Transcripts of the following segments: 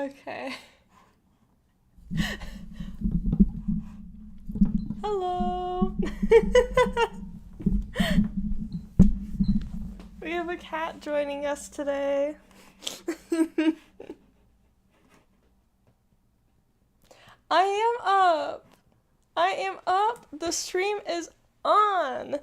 Okay. Hello. We have a cat joining us today. I am up. I am up. The stream is on.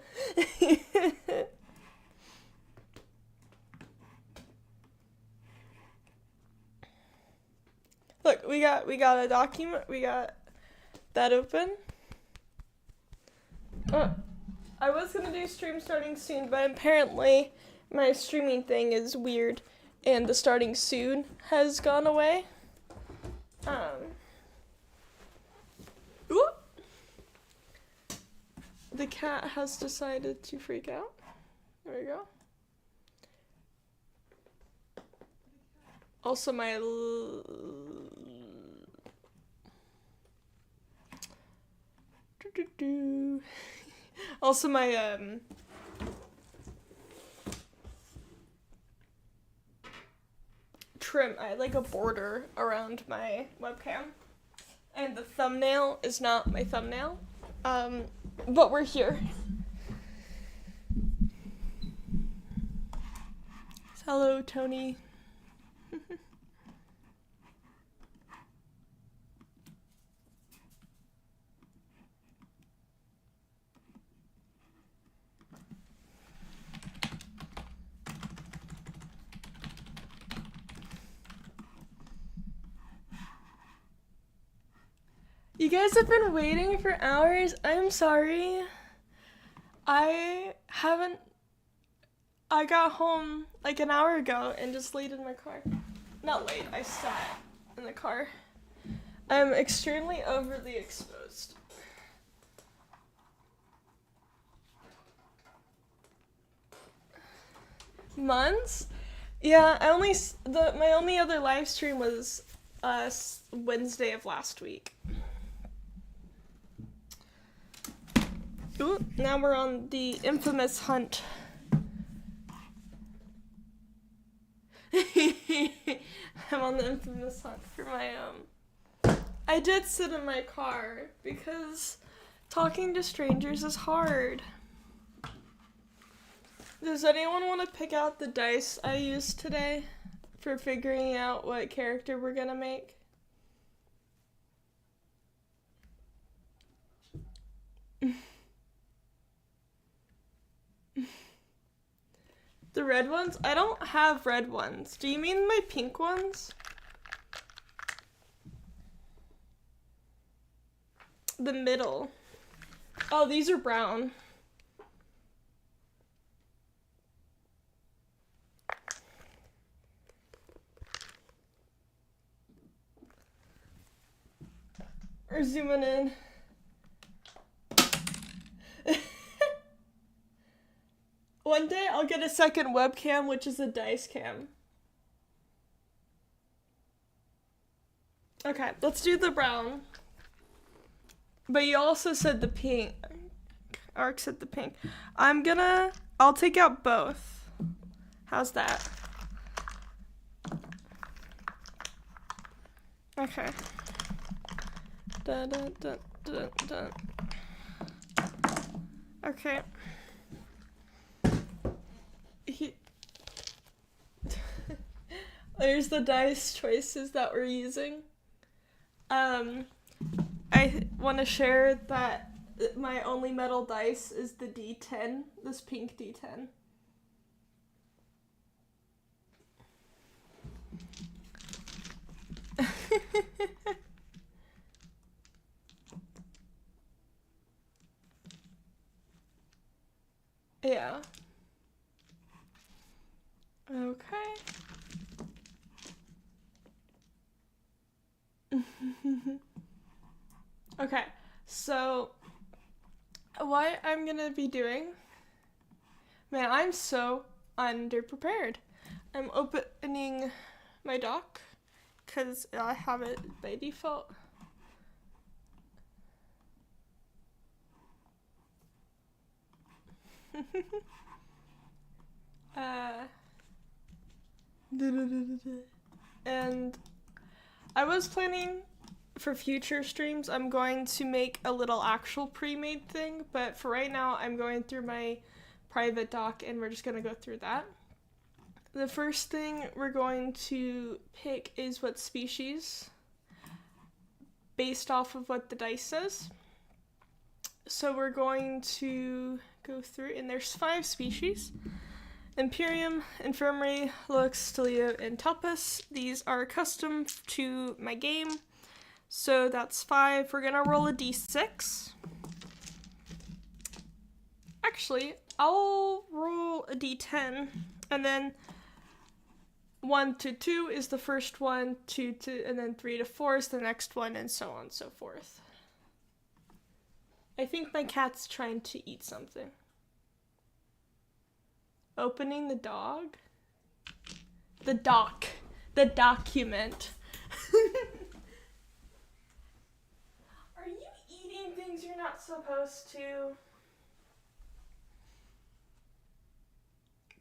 Look, we got a document. We got that open. I was gonna do stream starting soon, but apparently my streaming thing is weird and the starting soon has gone away. Ooh. The cat has decided to freak out. There we go. Also my also my trim, I had like a border around my webcam. And the thumbnail is not my thumbnail. But we're here. Hello, Tony. You guys have been waiting for hours. I'm sorry. I got home like an hour ago and just laid in my car. Not late, I sat in the car. I'm extremely overly exposed. Months? Yeah, my only other live stream was Wednesday of last week. Ooh, now we're on the infamous hunt. I'm on the infamous hunt for my I did sit in my car because talking to strangers is hard. Does anyone want to pick out the dice I used today for figuring out what character we're gonna make? The red ones? I don't have red ones. Do you mean my pink ones? The middle. Oh, these are brown. We're zooming in. One day I'll get a second webcam, which is a dice cam. Okay, let's do the brown. But you also said the pink. Ark said the pink. I'll take out both. How's that? Okay. Dun, dun, dun, dun, dun. Okay. There's the dice choices that we're using. I want to share that my only metal dice is the D10, this pink D10. Yeah. Okay. Okay, so what I'm gonna be doing, man, I'm so underprepared. I'm opening my doc because I have it by default. And I was planning for future streams, I'm going to make a little actual pre-made thing, but for right now, I'm going through my private doc and we're just gonna go through that. The first thing we're going to pick is what species, based off of what the dice says. So we're going to go through, and there's 5 species. Imperium, Infirmary, Lux, Stelio, and Telpus. These are custom to my game. So that's 5. We're gonna roll a d6. Actually, I'll roll a d10, and then 1 to 2 is the first one, 2 to, and then 3 to 4 is the next one, and so on and so forth. I think my cat's trying to eat something. Opening the dog? The doc. The document. Are you eating things you're not supposed to?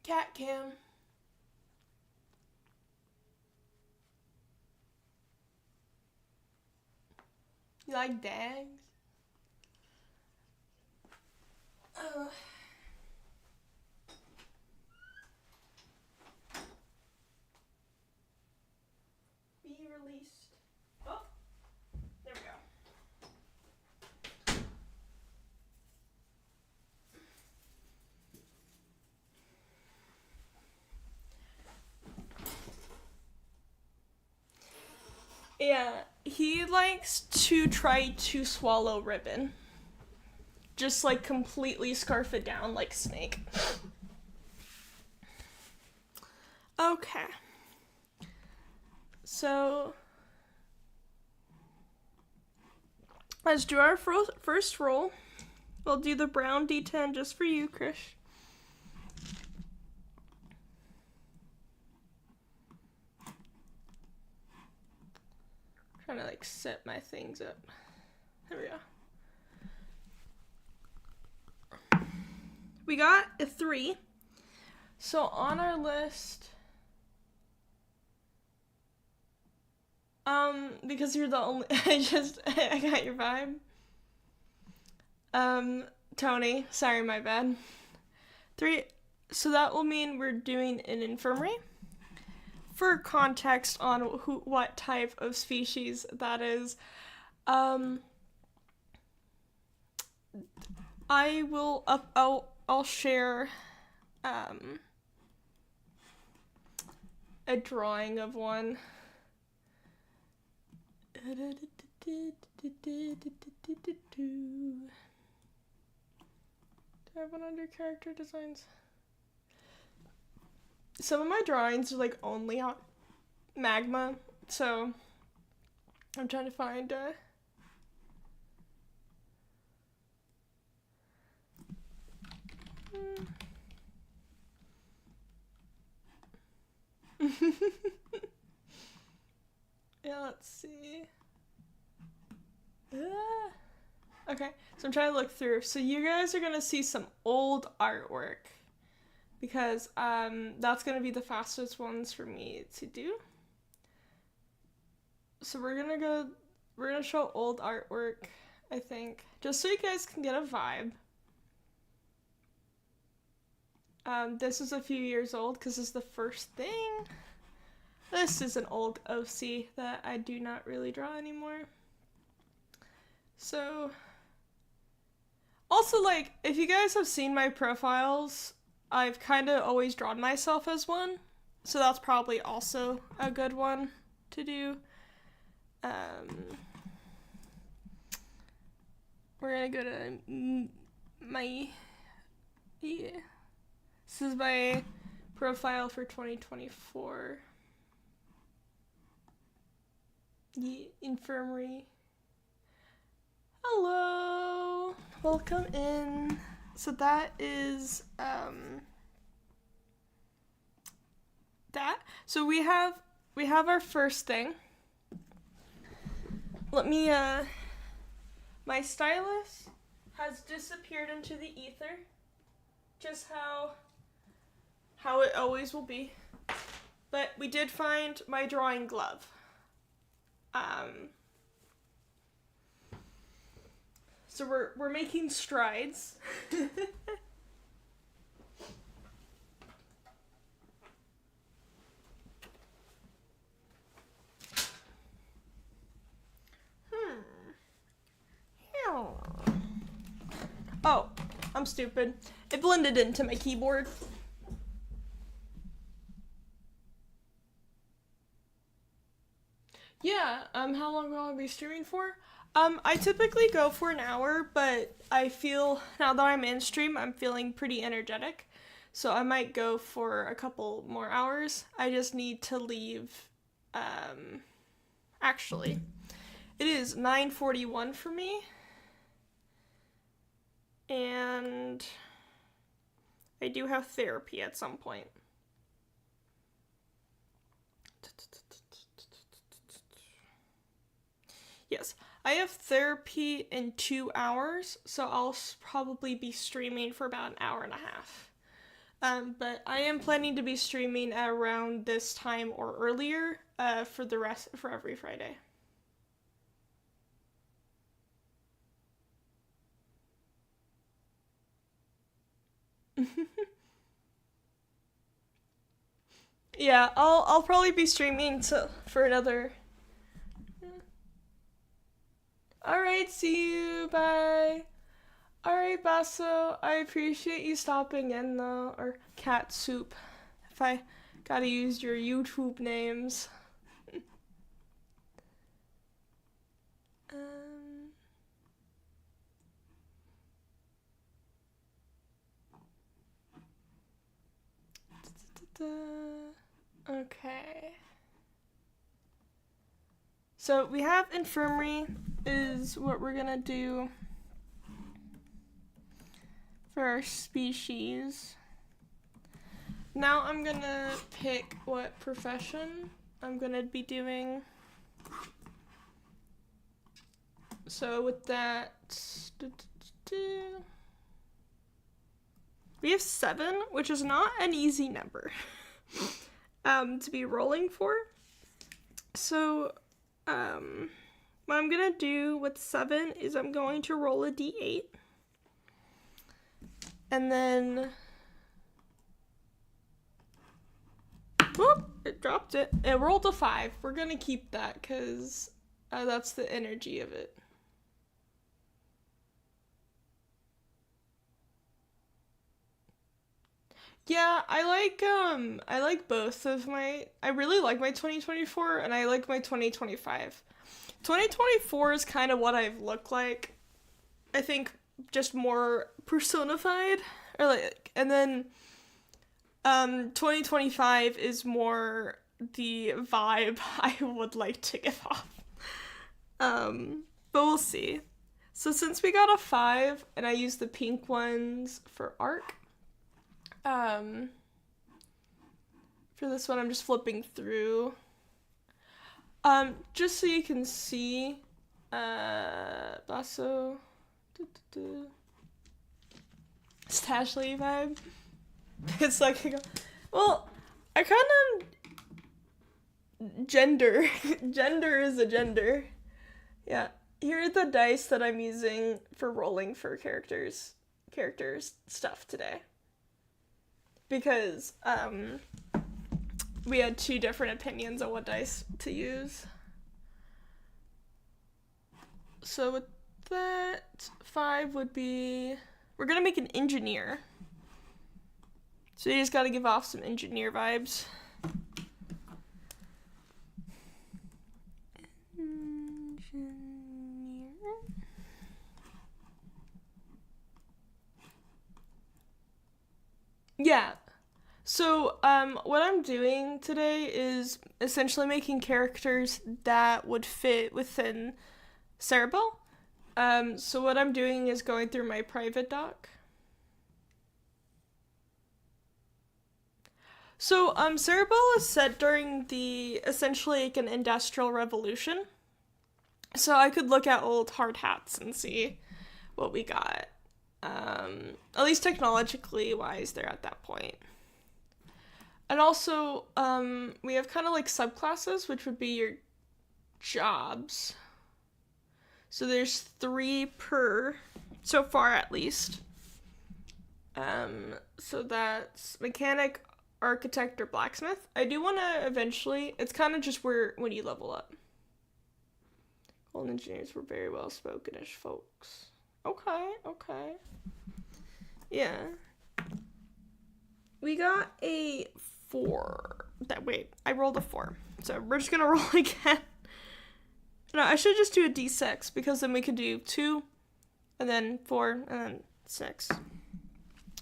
Cat cam. You like dags? Be released. Oh, there we go. Yeah, he likes to try to swallow ribbon. Just like completely scarf it down like Snake. Okay. So let's do our first roll. We'll do the brown d10 just for you, Krish. Trying to like set my things up. There we go. We got a 3. So on our list, because you're the only, I got your vibe. Tony, sorry, my bad. 3, so that will mean we're doing an infirmary. For context on what type of species that is, I'll share a drawing of one. Do I have one under character designs? Some of my drawings are like only on magma, so I'm trying to find yeah, let's see. Okay, so I'm trying to look through. So you guys are gonna see some old artwork because that's gonna be the fastest ones for me to do. So we're gonna show old artwork, I think, just so you guys can get a vibe. This is a few years old because it's the first thing. This is an old OC that I do not really draw anymore. So, also, like, if you guys have seen my profiles, I've kind of always drawn myself as one. So that's probably also a good one to do. We're gonna go to my, yeah. This is my profile for 2024. The infirmary. Hello, welcome in. So that is that. So we have our first thing. Let me my stylus has disappeared into the ether. Just how it always will be. But we did find my drawing glove. Um, so we're making strides. Oh, I'm stupid. It blended into my keyboard. Yeah, how long will I be streaming for? I typically go for an hour, but I feel now that I'm in stream, I'm feeling pretty energetic. So I might go for a couple more hours. I just need to leave. Actually, it is 9:41 for me. And I do have therapy at some point. Yes, I have therapy in 2 hours, so I'll probably be streaming for about an hour and a half. But I am planning to be streaming at around this time or earlier for every Friday. Yeah, I'll probably be streaming for another. All right, see you. Bye. All right, Basso. I appreciate you stopping in though, or Cat Soup. If I gotta use your YouTube names. um. Okay. So we have infirmary is what we're gonna do for our species. Now I'm gonna pick what profession I'm gonna be doing. So with that, we have 7, which is not an easy number to be rolling for. So what I'm gonna do with 7 is I'm going to roll a d8. And then, whoop, it dropped it. It rolled a 5. We're gonna keep that because that's the energy of it. Yeah, I like both of I really like my 2024 and I like my 2025. 2024 is kind of what I've looked like. I think just more personified or and then 2025 is more the vibe I would like to give off. But we'll see. So since we got a 5 and I used the pink ones for arc, for this one I'm just flipping through. Just so you can see, Basso, Stashley vibe. It's like, well, I kind of gender is a gender. Yeah, here are the dice that I'm using for rolling for characters stuff today. Because, we had 2 different opinions on what dice to use. So with that, 5 would be, we're gonna make an engineer. So you just gotta give off some engineer vibes. Yeah. So, what I'm doing today is essentially making characters that would fit within Serebelle. So what I'm doing is going through my private doc. So, Serebelle is set during essentially like an industrial revolution. So I could look at old hard hats and see what we got. At least technologically wise, they're at that point. And also, we have kind of like subclasses, which would be your jobs. So there's 3 per, so far at least. So that's mechanic, architect, or blacksmith. I do want to eventually, it's kind of just when you level up. Old engineers were very well spoken-ish folks. Okay. Yeah. We got a 4. I rolled a 4. So we're just gonna roll again. No, I should just do a d6 because then we could do 2, and then 4, and then 6.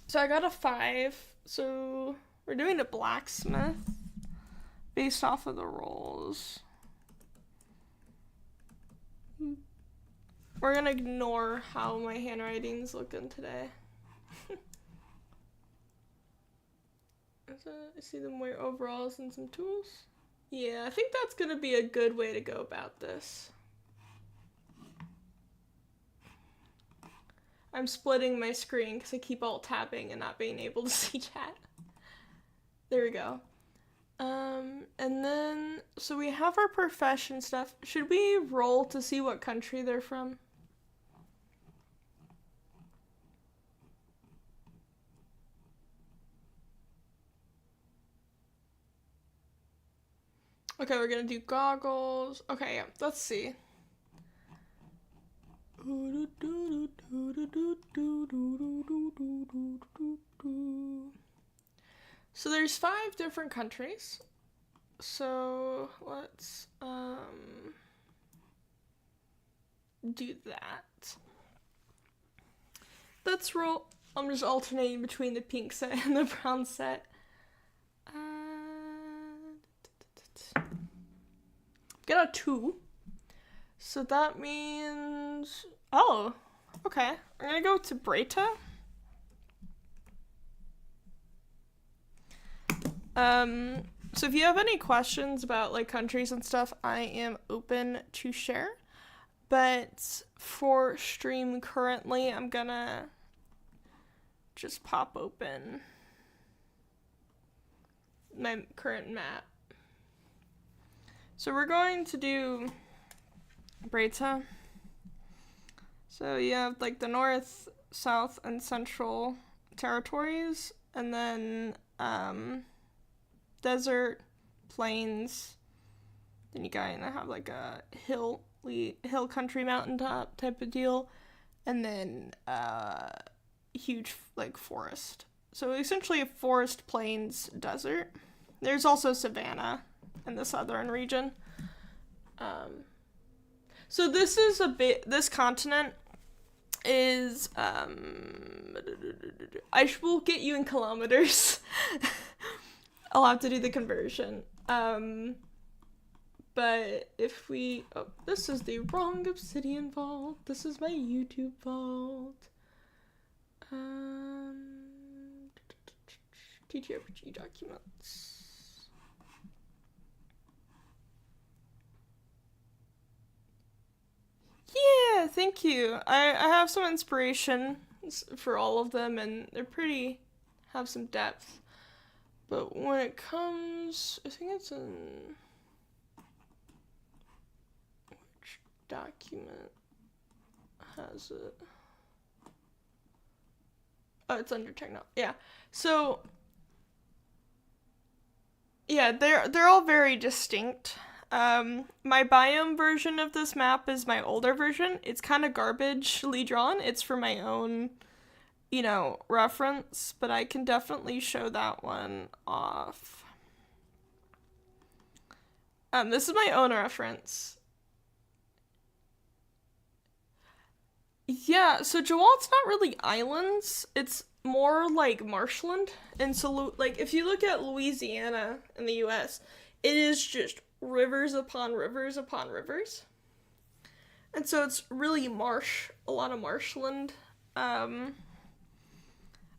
So I got a 5. So we're doing a blacksmith based off of the rolls. We're gonna ignore how my handwriting's looking today. I see them wear overalls and some tools. Yeah, I think that's gonna be a good way to go about this. I'm splitting my screen because I keep alt tabbing and not being able to see chat. There we go. And then, so we have our profession stuff. Should we roll to see what country they're from? Okay, we're gonna do goggles. Okay, yeah, let's see. So there's 5 different countries. So let's do that. Let's roll. I'm just alternating between the pink set and the brown set. Get a 2. So that means, oh, okay. I'm gonna go to Breta. So if you have any questions about like countries and stuff, I am open to share. But for stream currently, I'm gonna just pop open my current map. So we're going to do Breta. So you have like the North, South, and Central territories, and then desert, plains. Then you kind of have like a hill country, mountaintop type of deal, and then huge like forest. So essentially a forest, plains, desert. There's also savanna in the southern region. So this is this continent is, I will get you in kilometers. I'll have to do the conversion. But if we, oh, this is the wrong obsidian vault. This is my YouTube vault. TTRPG documents. Yeah, thank you. I have some inspiration for all of them, and they're have some depth. But when it comes, I think it's in, which document has it? Oh, it's under technology. Yeah. So, yeah, they're all very distinct. My biome version of this map is my older version. It's kind of garbagely drawn. It's for my own, reference, but I can definitely show that one off. This is my own reference. Yeah, so Jawalt's not really islands. It's more like marshland. And so, like, if you look at Louisiana in the U.S., it is just rivers upon rivers upon rivers. And so it's really a lot of marshland.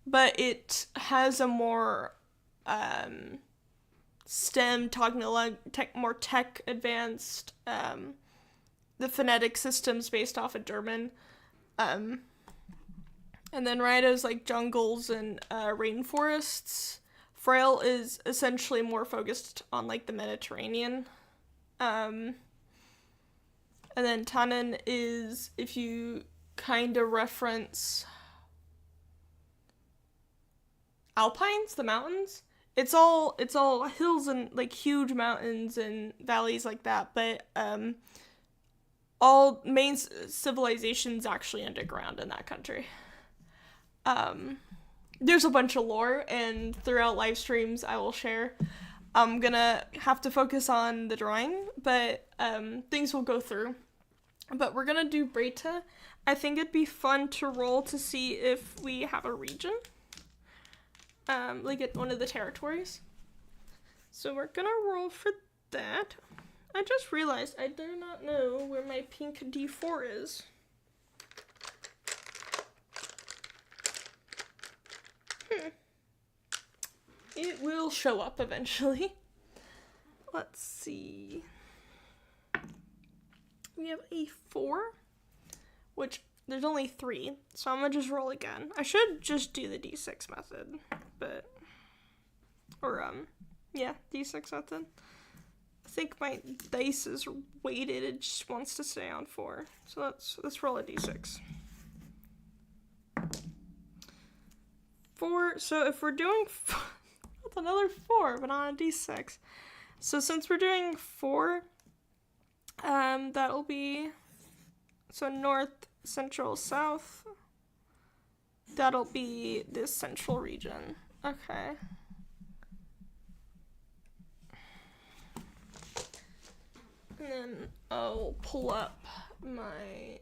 But it has a more STEM, more tech advanced, the phonetic system's based off of German. And then Raida's like jungles and rainforests. Frail is essentially more focused on like the Mediterranean. And then Tannen is if you kind of reference Alpines, the mountains. It's all hills and like huge mountains and valleys like that, but all main civilization's actually underground in that country. There's a bunch of lore, and throughout live streams I will share. I'm gonna have to focus on the drawing, but things will go through. But we're gonna do Breta. I think it'd be fun to roll to see if we have a region. Like at one of the territories. So we're gonna roll for that. I just realized I do not know where my pink D4 is. It will show up eventually. Let's see. We have a 4, which there's only 3, so I'm gonna just roll again. I should just do the D6 method, but, yeah, D6 method. I think my dice is weighted, it just wants to stay on 4. So let's roll a D6. 4, so if we're doing, that's another 4, but on a D6. So since we're doing 4, that'll be, so north, central, south, that'll be this central region. Okay. And then I'll pull up my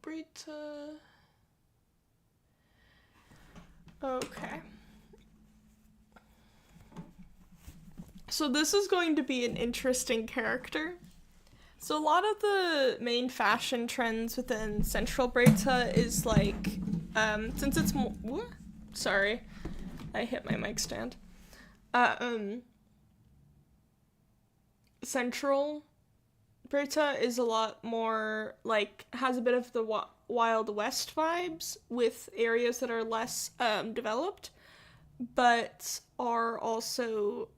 Brita. Okay. So this is going to be an interesting character. So a lot of the main fashion trends within Central Breta is like, since it's what? Sorry, I hit my mic stand. Central Breta is a lot more like has a bit of the Wild West vibes with areas that are less developed, but are also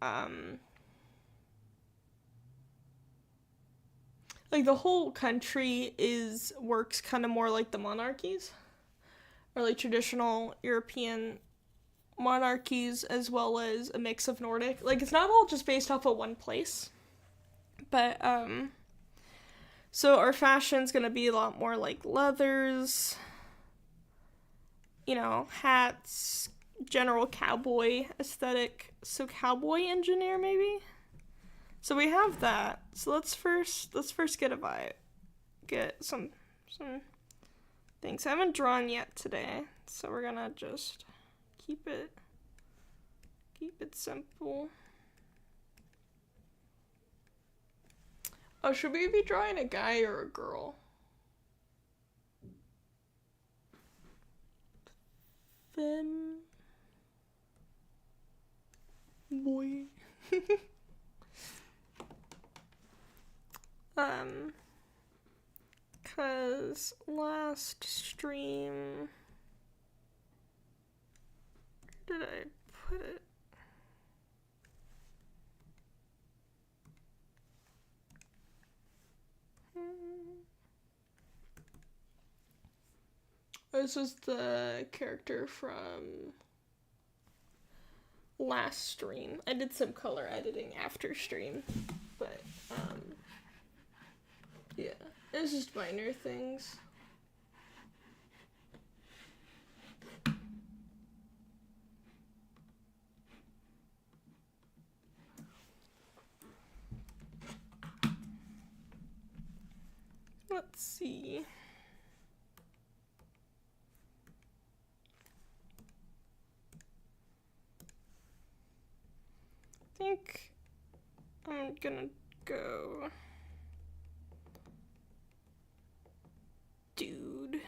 like the whole country works kind of more like the monarchies, or like traditional European monarchies, as well as a mix of Nordic. Like it's not all just based off of one place, but so our fashion's gonna be a lot more like leathers, hats, general cowboy aesthetic. So cowboy engineer maybe. So we have that. So let's first get some things. I haven't drawn yet today, so we're gonna just keep it simple. Oh, should we be drawing a guy or a girl? Femme. Boy. Cause last stream, where did I put it? This was the character from last stream. I did some color editing after stream, but yeah, it's just minor things. Let's see. I think I'm gonna go dude.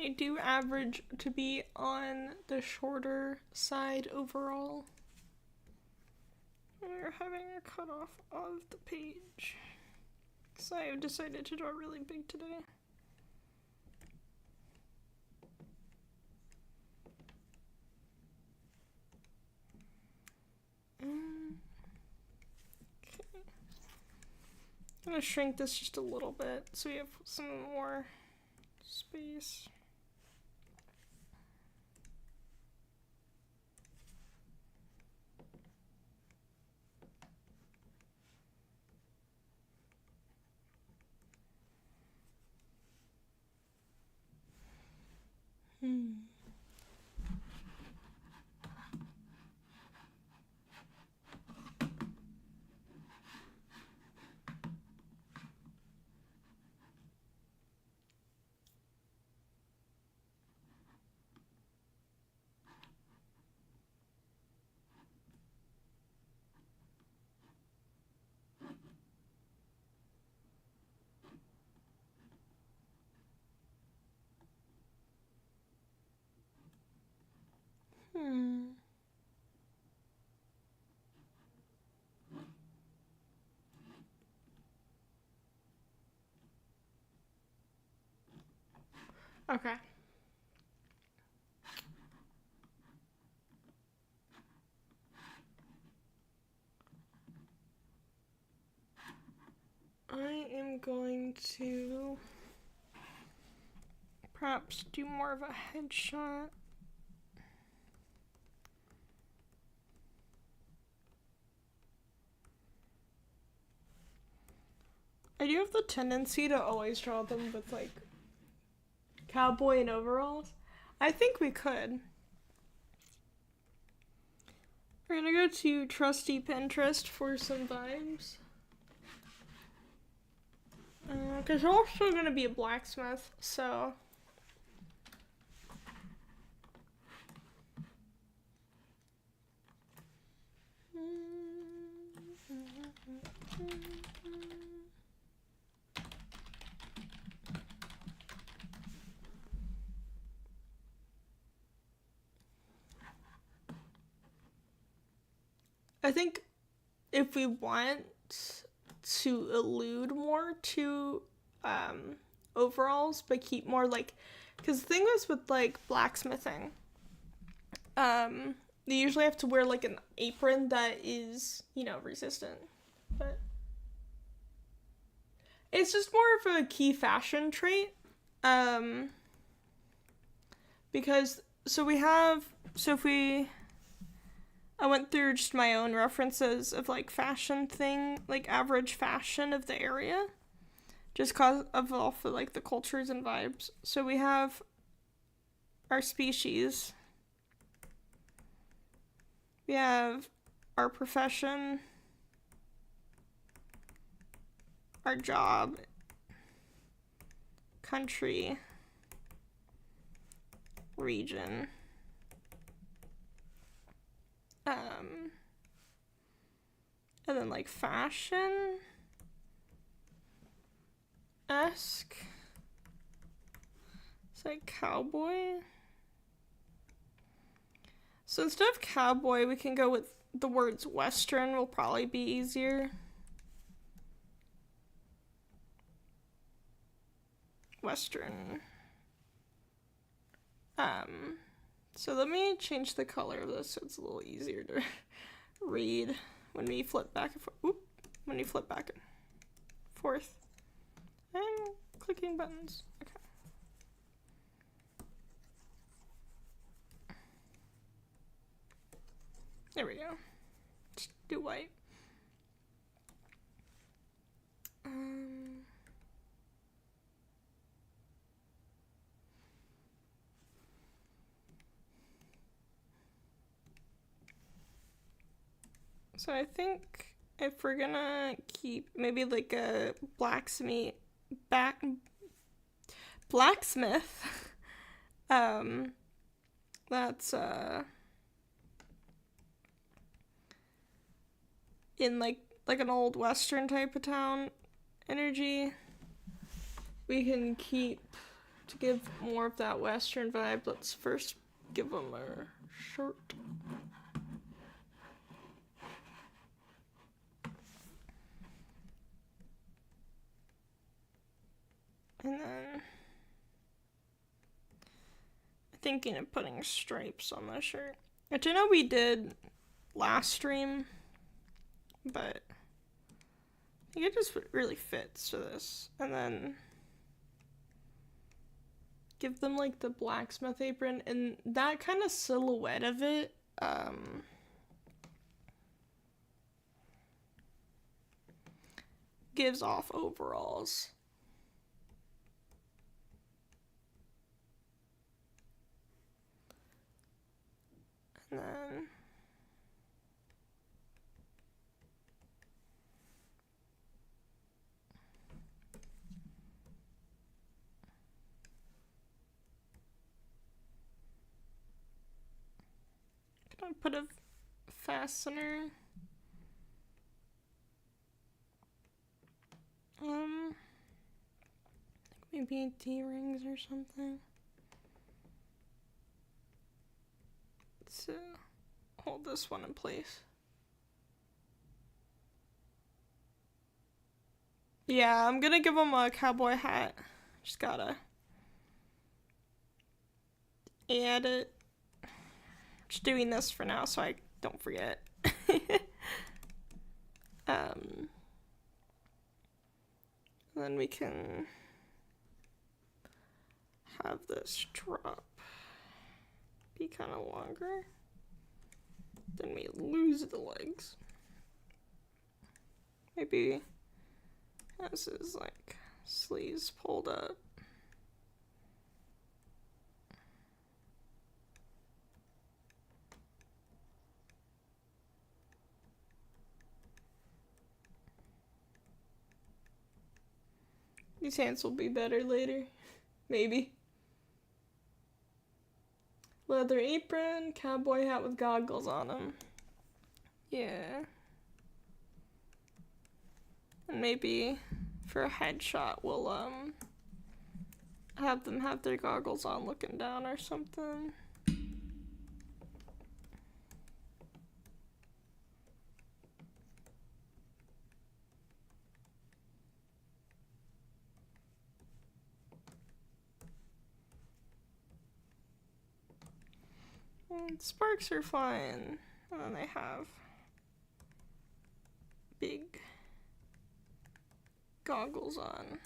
I do average to be on the shorter side overall. We're having a cutoff of the page. So I decided to draw really big today. Okay. I'm gonna shrink this just a little bit so we have some more space. Okay. I am going to perhaps do more of a headshot. I do have the tendency to always draw them with like cowboy and overalls. I think we could. We're gonna go to trusty Pinterest for some vibes. Because we're also gonna be a blacksmith, so. I think if we want to allude more to overalls, but keep more like, because the thing is with like blacksmithing, they usually have to wear like an apron that is, you know, resistant, but it's just more of a key fashion trait, because I went through just my own references of like fashion thing, like average fashion of the area, just cause of off of like the cultures and vibes. So we have our species, we have our profession, our job, country, region, and then like fashion-esque. It's like cowboy. So instead of cowboy, we can go with the words Western, will probably be easier. Western. So let me change the color of this so it's a little easier to read when we flip back and forth. When we flip back and forth. I'm clicking buttons. Okay. There we go. Just do white. So I think if we're gonna keep maybe like a blacksmith, that's in like an old Western type of town energy, we can keep To give more of that Western vibe, let's first give them a shirt. And then I'm thinking of putting stripes on the shirt, which I know we did last stream, but I think it just really fits to this. And then give them like the blacksmith apron, and that kind of silhouette of it gives off overalls. And then can I put a fastener? Maybe D-rings or something. To hold this one in place. Yeah, I'm gonna give him a cowboy hat. Just gotta add it. Just doing this for now so I don't forget. Then we can have this drop be kind of longer. Then we lose the legs. Maybe this is like sleeves pulled up. These hands will be better later. Maybe. Leather apron, cowboy hat with goggles on them. Yeah. And maybe for a headshot we'll have them have their goggles on looking down or something. And sparks are fine. And then they have big goggles on.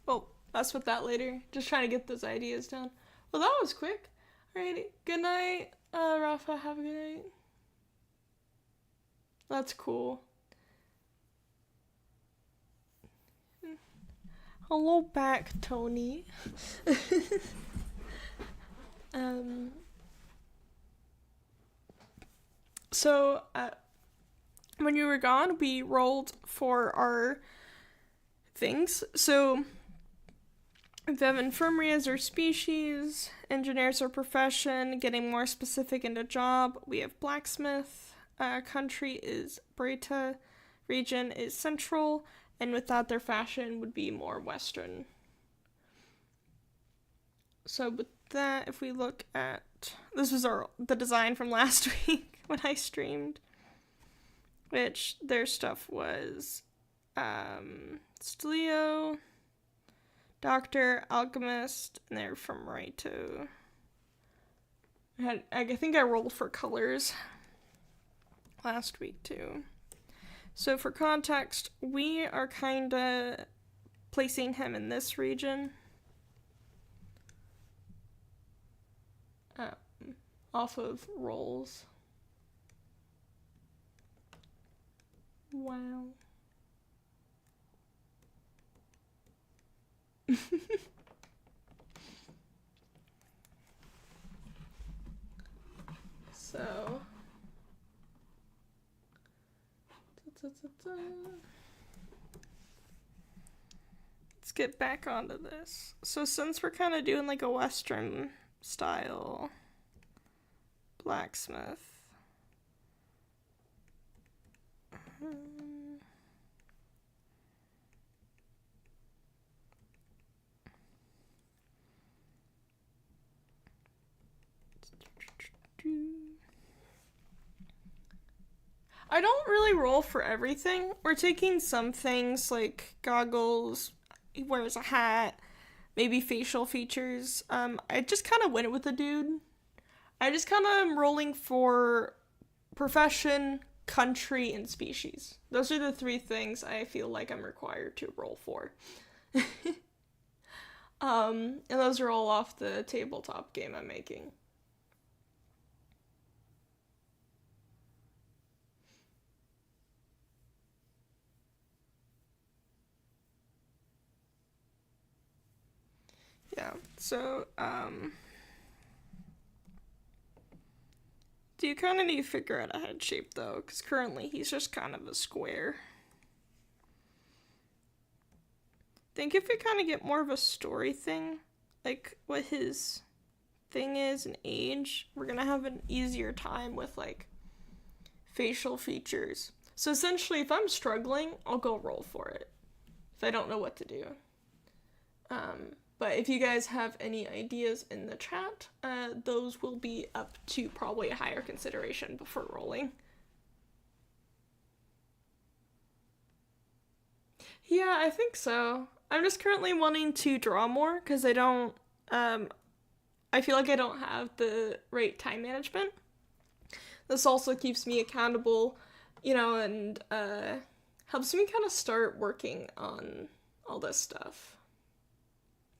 Oh, mess with that later. Just trying to get those ideas down. Well, that was quick. Alrighty. Good night, Rafa. Have a good night. That's cool. Hello back, Tony. So, when you were gone, we rolled for our things. So, we have infirmary as our species, engineers our profession, getting more specific into job. We have blacksmith. Country is Breta, region is central, and with that their fashion would be more western. So with that, if we look at, this was the design from last week when I streamed, which their stuff was Stelio, Doctor, Alchemist, and they're from Raito. I think I rolled for colors last week too. So for context, we are kind of placing him in this region. Off of rolls. Wow. So let's get back onto this. So since we're kind of doing like a Western style blacksmith. I don't really roll for everything. We're taking some things like goggles, he wears a hat, maybe facial features. I just kind of went with the dude. I just kind of am rolling for profession, country, and species. Those are the three things I feel like I'm required to roll for. And those are all off the tabletop game I'm making. Yeah, so, do you kind of need to figure out a head shape, though? Because currently he's just kind of a square. I think if we kind of get more of a story thing, like what his thing is and age, we're gonna have an easier time with, like, facial features. So essentially, if I'm struggling, I'll go roll for it. If I don't know what to do. But if you guys have any ideas in the chat, those will be up to probably a higher consideration before rolling. Yeah, I think so. I'm just currently wanting to draw more because I don't, I feel like I don't have the right time management. This also keeps me accountable, and helps me kind of start working on all this stuff.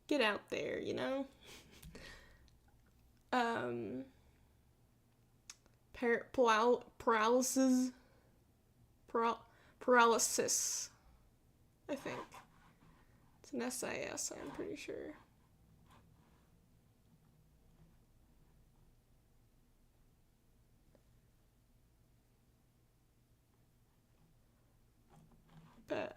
Get out there, paralysis, I think. It's an SIS, I'm pretty sure. But,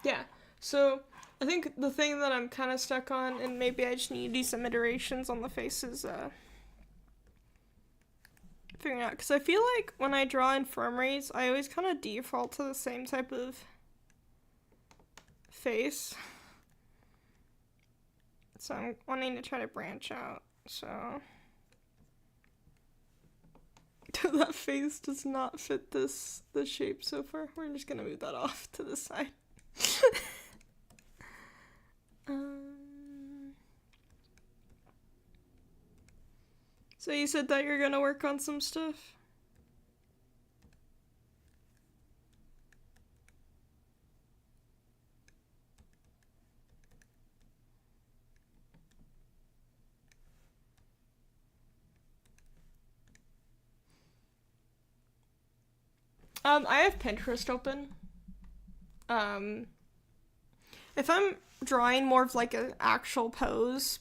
yeah. So, I think the thing that I'm kind of stuck on, and maybe I just need to do some iterations on the faces, figuring out, because I feel like when I draw infirmaries, I always kind of default to the same type of face. So I'm wanting to try to branch out, so. That face does not fit the shape so far. We're just gonna move that off to the side. So you said that you're gonna work on some stuff? I have Pinterest open. If I'm drawing more of like an actual pose,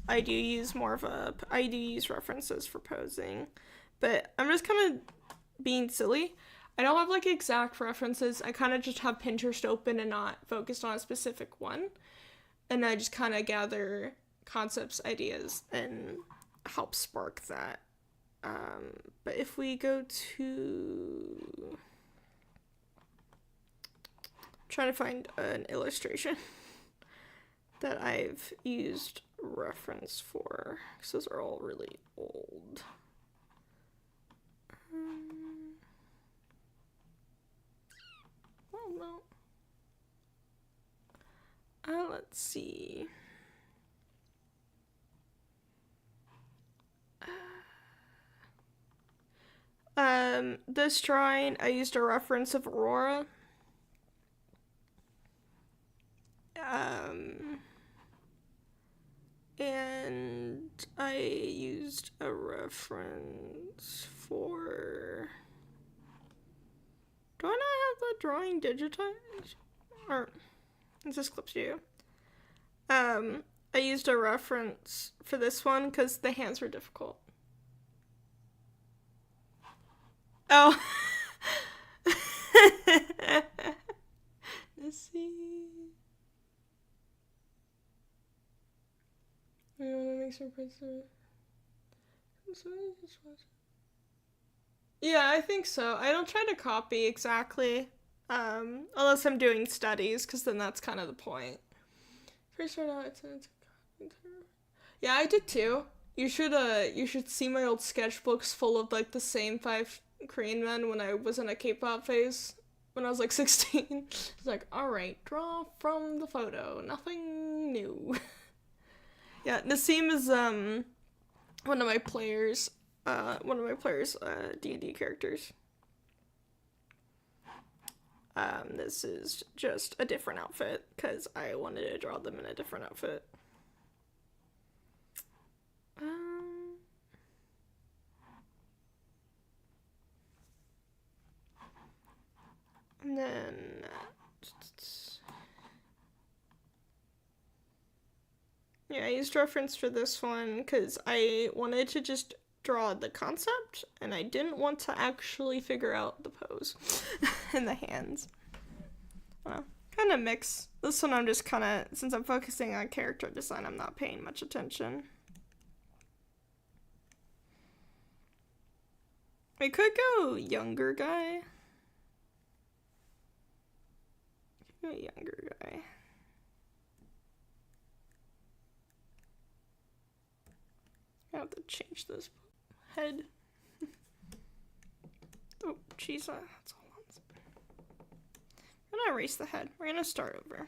I do use references for posing, but I'm just kind of being silly. I don't have like exact references. I kind of just have Pinterest open and not focused on a specific one, and I just kind of gather concepts, ideas, and help spark that. But if we go to, trying to find an illustration that I've used reference for, because those are all really old. Oh no. Let's see. This drawing, I used a reference of Aurora. And I used a reference for, do I not have the drawing digitized? Or is this Clip Studio? I used a reference for this one because the hands were difficult. Oh. Let's see. I want to make some prints. Yeah, I think so. I don't try to copy exactly, unless I'm doing studies, because then that's kind of the point. First start out, yeah, I did too. You should see my old sketchbooks full of like the same 5 Korean men when I was in a K-pop phase when I was like 16. It's like, all right, draw from the photo, nothing new. Yeah, Nassim is one of my players' D&D characters. This is just a different outfit because I wanted to draw them in a different outfit. And then yeah, I used reference for this one because I wanted to just draw the concept and I didn't want to actually figure out the pose and the hands. Kind of mix. This one I'm just kind of, since I'm focusing on character design, I'm not paying much attention. We could go younger guy. Younger guy. I have to change this head. Oh, jeez, that's all on. I'm gonna erase the head. We're gonna start over.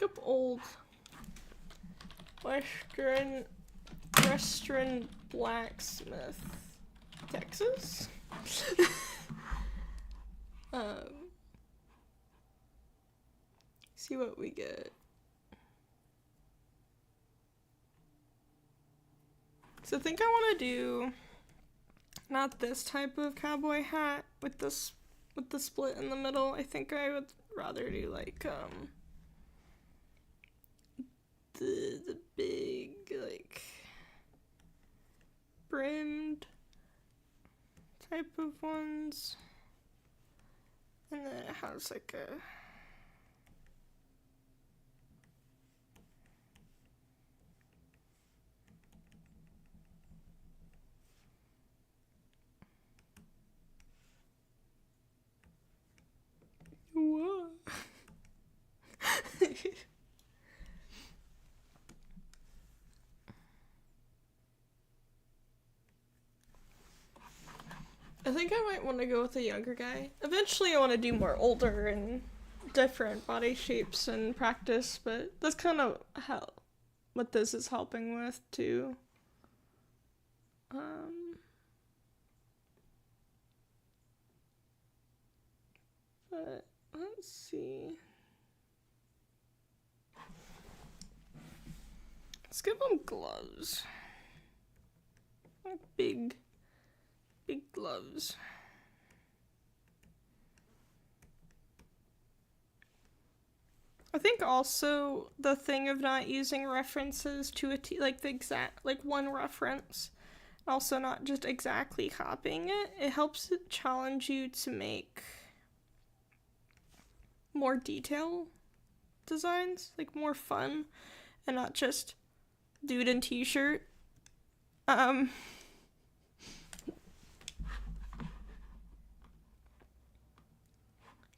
Look up old Western blacksmith, Texas. See what we get. So I think I want to do not this type of cowboy hat with the split in the middle. I think I would rather do like the big like brimmed type of ones, and then it has like a whoa. I think I might want to go with a younger guy. Eventually I want to do more older and different body shapes and practice, but that's kind of what this is helping with too. But let's see. Let's give them gloves. Like big gloves. I think also the thing of not using references to like the exact, like one reference, also not just exactly copying it helps it challenge you to make more detail designs, like more fun, and not just dude in t-shirt.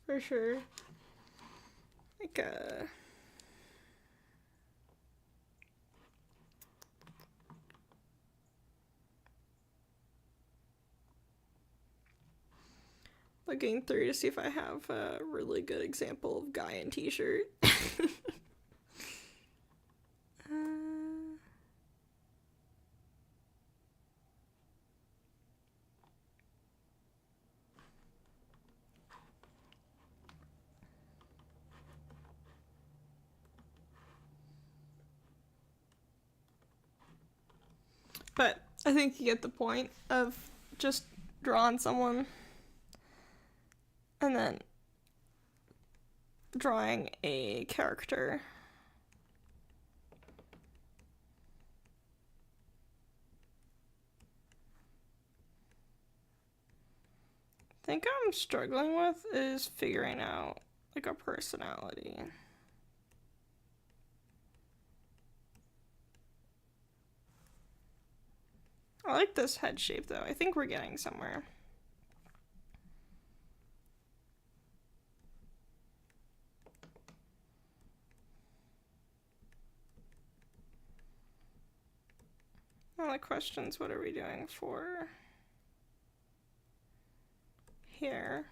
For sure. Looking through to see if I have a really good example of guy in t-shirt. But I think you get the point of just drawing someone and then drawing a character. I think I'm struggling with is figuring out like a personality. I like this head shape though. I think we're getting somewhere. All the questions, what are we doing for here?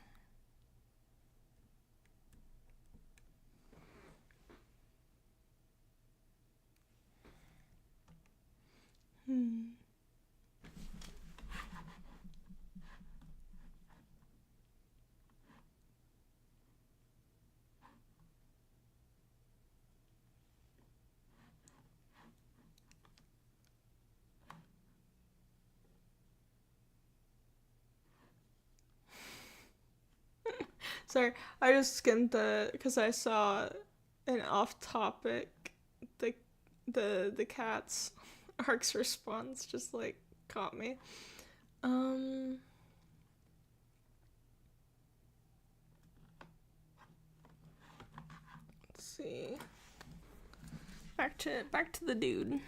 Sorry, I just skimmed because I saw an off-topic, the cat's Ark's response just like caught me. Let's see. Back to the dude.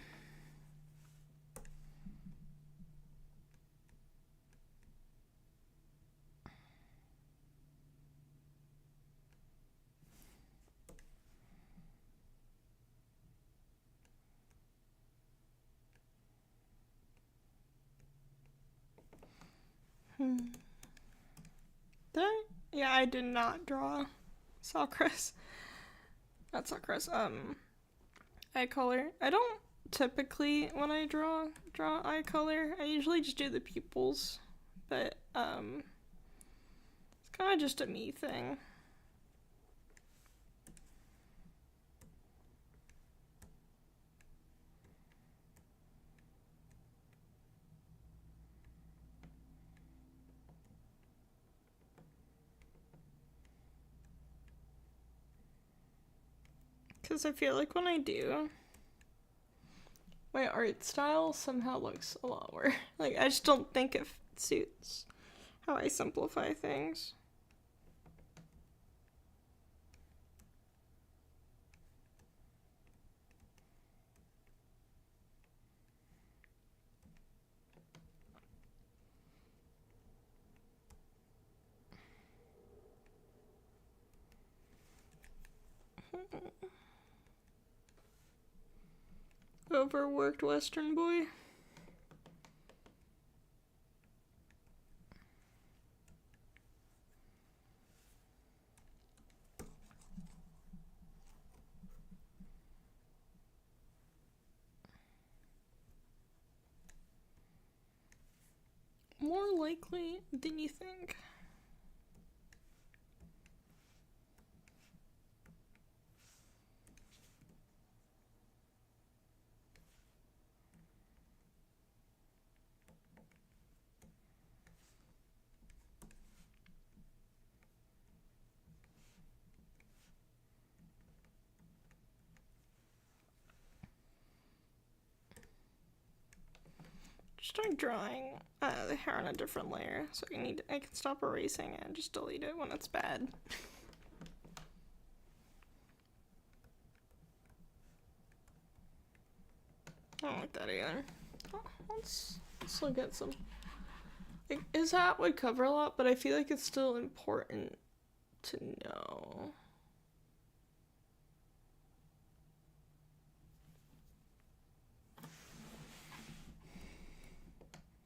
Yeah, I did not draw Socrates. Not Socrates. Eye color. I don't typically, when I draw eye color. I usually just do the pupils, but it's kind of just a me thing. Because I feel like when I do, my art style somehow looks a lot worse. Like, I just don't think it suits how I simplify things. Overworked Western boy. More likely than you think. Start drawing the hair on a different layer, so I can stop erasing it and just delete it when it's bad. I don't like that either. Oh, let's look at some. Like, his hat would cover a lot, but I feel like it's still important to know.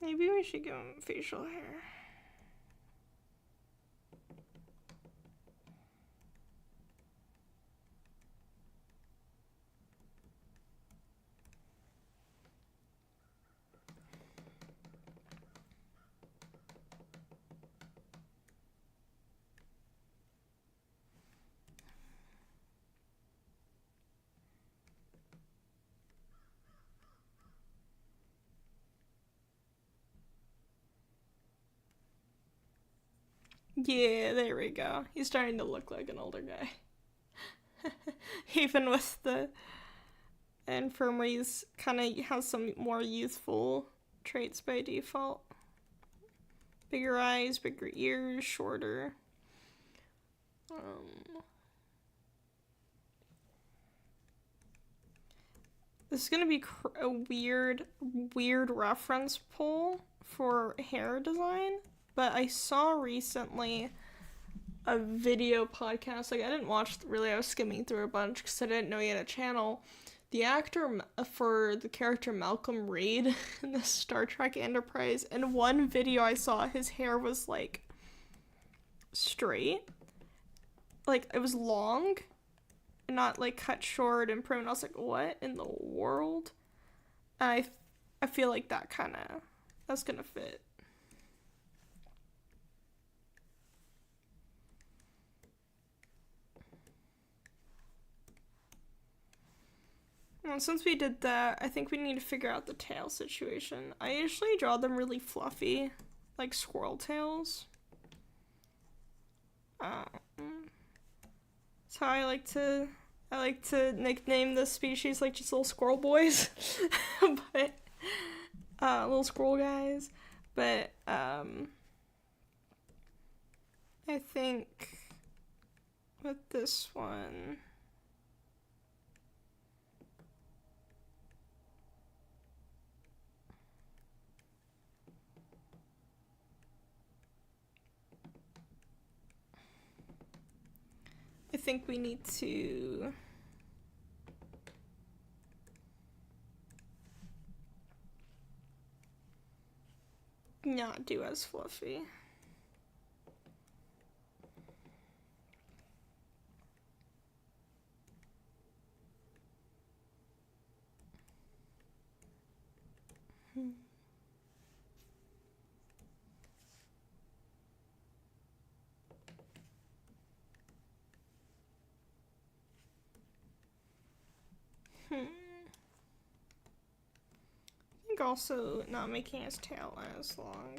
Maybe we should give him facial hair. Yeah, there we go. He's starting to look like an older guy. Even with the infirmaries, kind of has some more youthful traits by default. Bigger eyes, bigger ears, shorter. This is gonna be a weird reference pull for hair design, but I saw recently a video podcast. Like, I didn't watch really, I was skimming through a bunch because I didn't know he had a channel. The actor for the character Malcolm Reed in the Star Trek Enterprise, in one video I saw, his hair was like straight, like it was long and not like cut short and prim. I was like, what in the world? And I feel like that's gonna fit. Well, since we did that, I think we need to figure out the tail situation. I usually draw them really fluffy, like squirrel tails. That's how I like to nickname the species, like just little squirrel boys. But little squirrel guys. But I think with this one, I think we need to not do as fluffy. I think also not making his tail as long.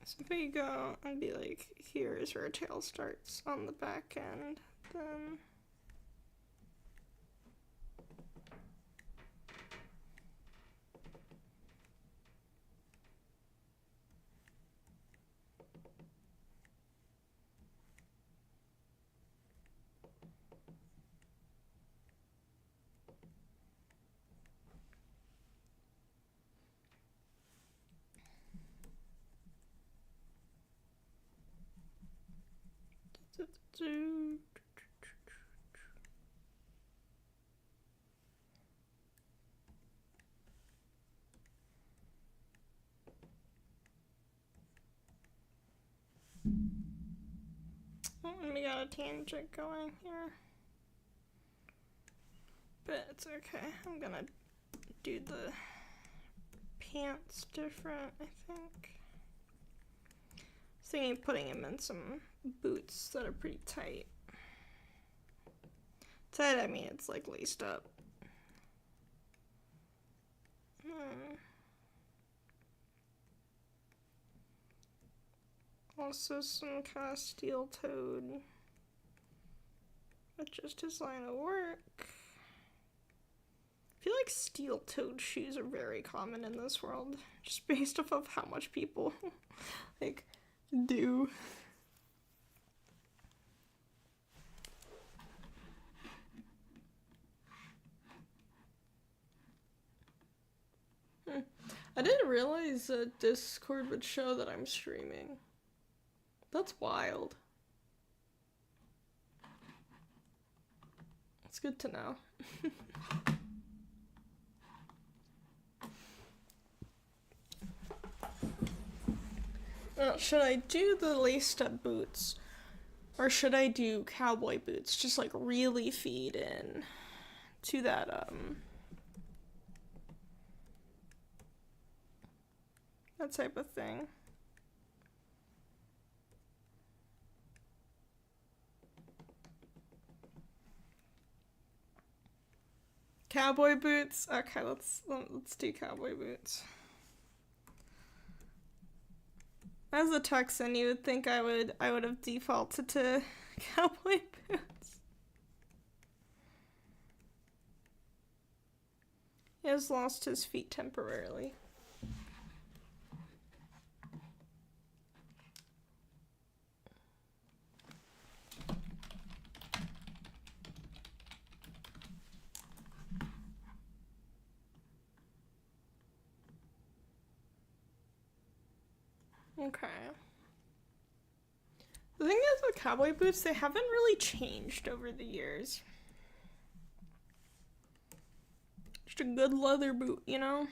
So if we go and be like, here is where a tail starts on the back end, then we got a tangent going here. But it's okay. I'm gonna do the pants different, I think. I was thinking of putting him in some boots that are pretty tight. Tight, I mean it's like laced up. Also some kind of steel-toed, but just his line of work. I feel like steel-toed shoes are very common in this world, just based off of how much people like do. I didn't realize that Discord would show that I'm streaming. That's wild. It's good to know. Now, should I do the laced up boots? Or should I do cowboy boots? Just like really feed in to that that type of thing. Cowboy boots. Okay, let's do cowboy boots. As a Texan, you would think I would have defaulted to cowboy boots. He has lost his feet temporarily. Okay. The thing is with cowboy boots, they haven't really changed over the years. Just a good leather boot, you know?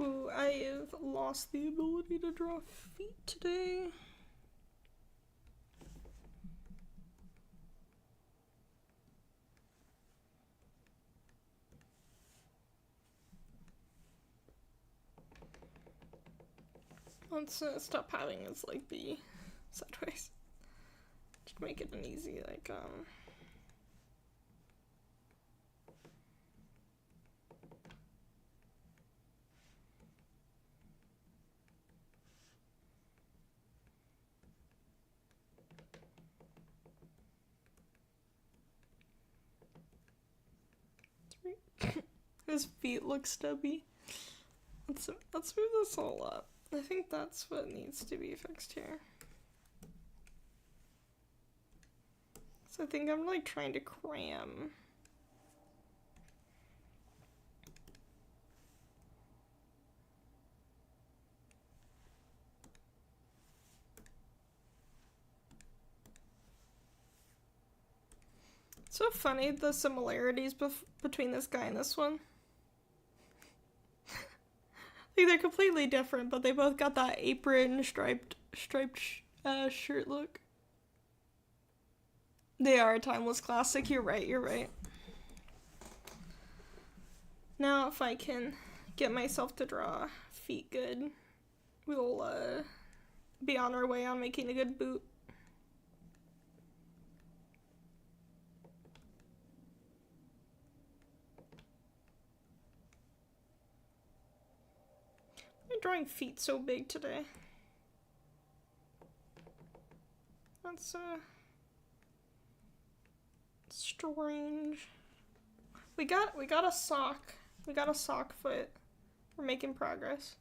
Ooh, I have lost the ability to draw feet today. Let's stop having this like be sideways. Just make it an easy like his feet look stubby. Let's move this all up. I think that's what needs to be fixed here. So I think I'm like trying to cram. It's so funny the similarities between this guy and this one. Like they're completely different, but they both got that apron striped shirt look. They are a timeless classic. You're right. Now if I can get myself to draw feet good, we'll be on our way on making a good boot. I'm drawing feet so big today. That's strange. We got a sock. We got a sock foot. We're making progress.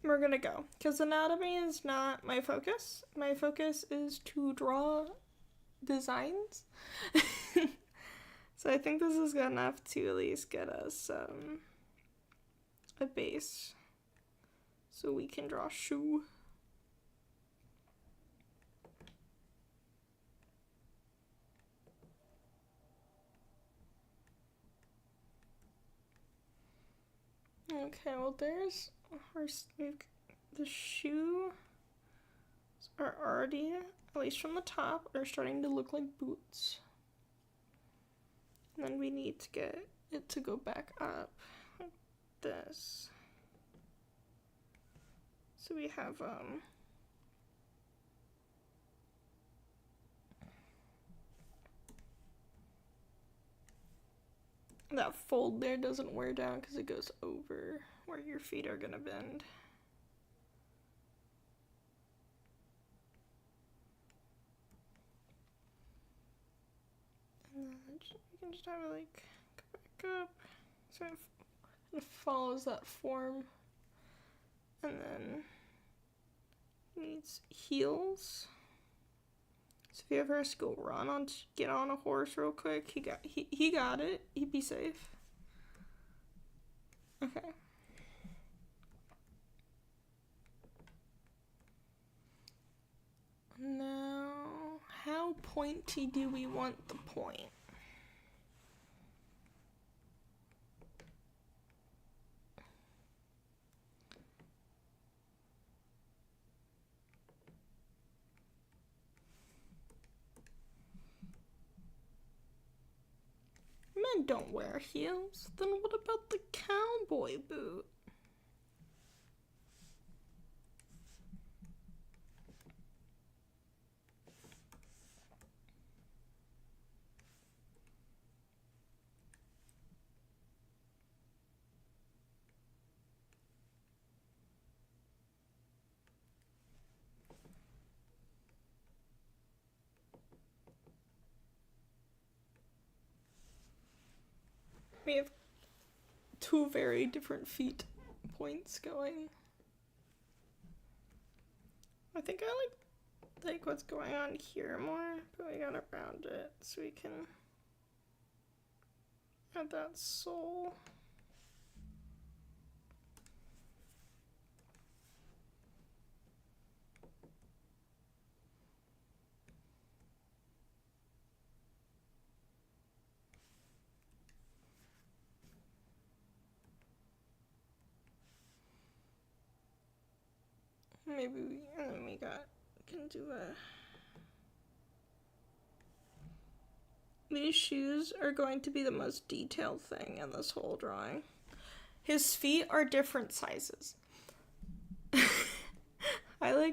We're gonna go, because anatomy is not my focus. My focus is to draw designs. So I think this is good enough to at least get us a base so we can draw shoe. Okay, well there's the shoe are already, at least from the top, are starting to look like boots. And then we need to get it to go back up like this. So we have that fold there doesn't wear down because it goes over where your feet are gonna bend. And then you can just have it like go back up. So it follows that form. And then it needs heels. So if you ever has to go get on a horse real quick, he got it. He'd be safe. Okay. how pointy do we want the point? Men don't wear heels. Then what about the cowboy boot? We have two very different feet points going. I think I like what's going on here more, but we gotta round it so we can add that sole. Maybe and then we can do these shoes are going to be the most detailed thing in this whole drawing. His feet are different sizes. I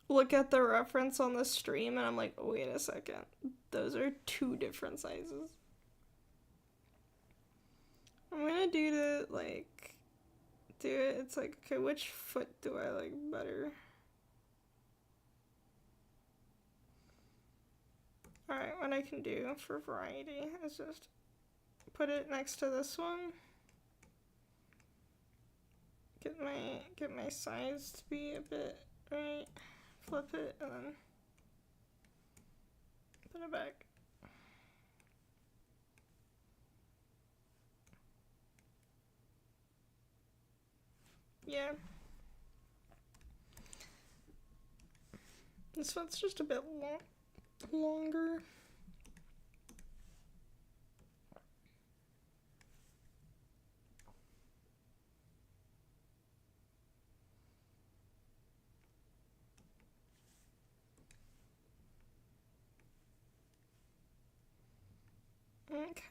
look at the reference on the stream and I'm like, oh, wait a second. Those are two different sizes. I'm gonna do it. It's like, okay, which foot do I like better? Alright, what I can do for variety is just put it next to this one. Get my size to be a bit right. Flip it and then put it back. Yeah. This one's just a bit longer. Okay.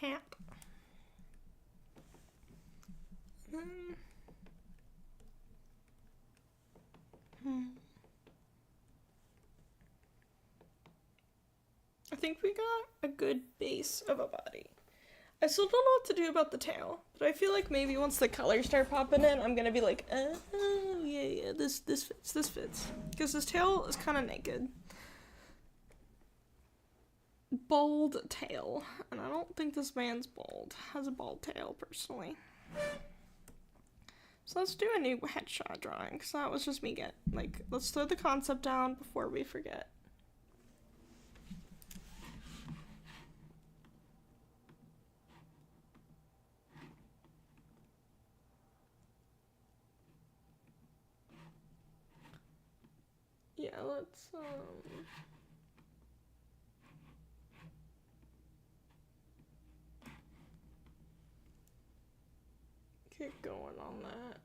Hat. I think we got a good base of a body. I still don't know what to do about the tail, but I feel like maybe once the colors start popping in, I'm gonna be like, oh, yeah, this fits. Because his tail is kind of naked. Bald tail. And I don't think this man's bald. Has a bald tail, personally. So let's do a new headshot drawing, because that was just me let's throw the concept down before we forget. Yeah, let's, get going on that.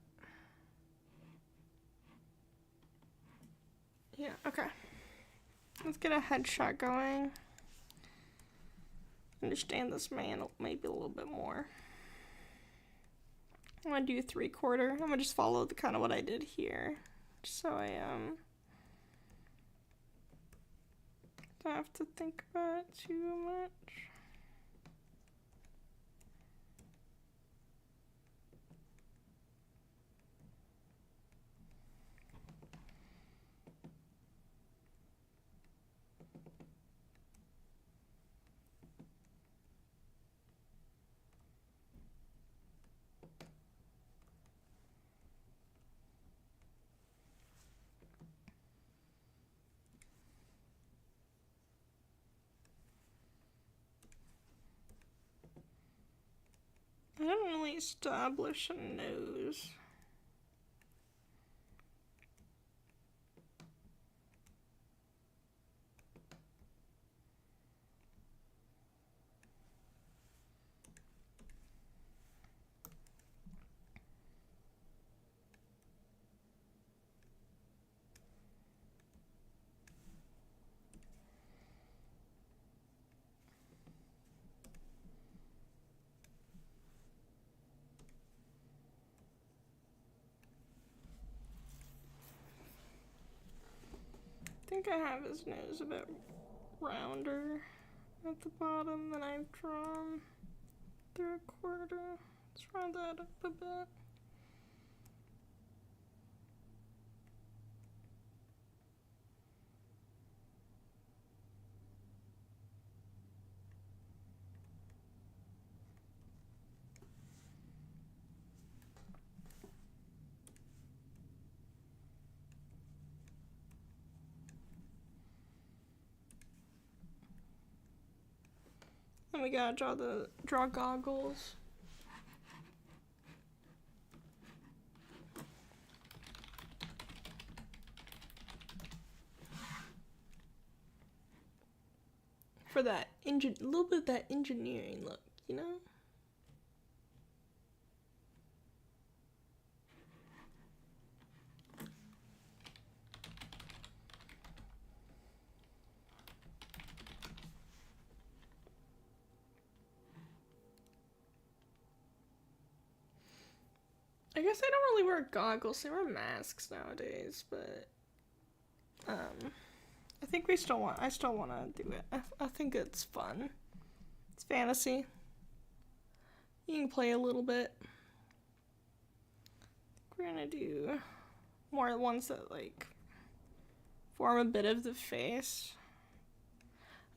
Yeah, okay. Let's get a headshot going. Understand this man maybe a little bit more. I'm gonna do 3/4. I'm gonna just follow the kind of what I did here. so I don't have to think about it too much. I didn't really establish a nose. I think I have his nose a bit rounder at the bottom than I've drawn through a quarter. Let's round that up a bit. Then we gotta draw goggles. For that a little bit of that engineering look, you know? I guess I don't really wear goggles. I wear masks nowadays, but I think I still want to do it. I think it's fun. It's fantasy. You can play a little bit. We're gonna do more ones that like form a bit of the face.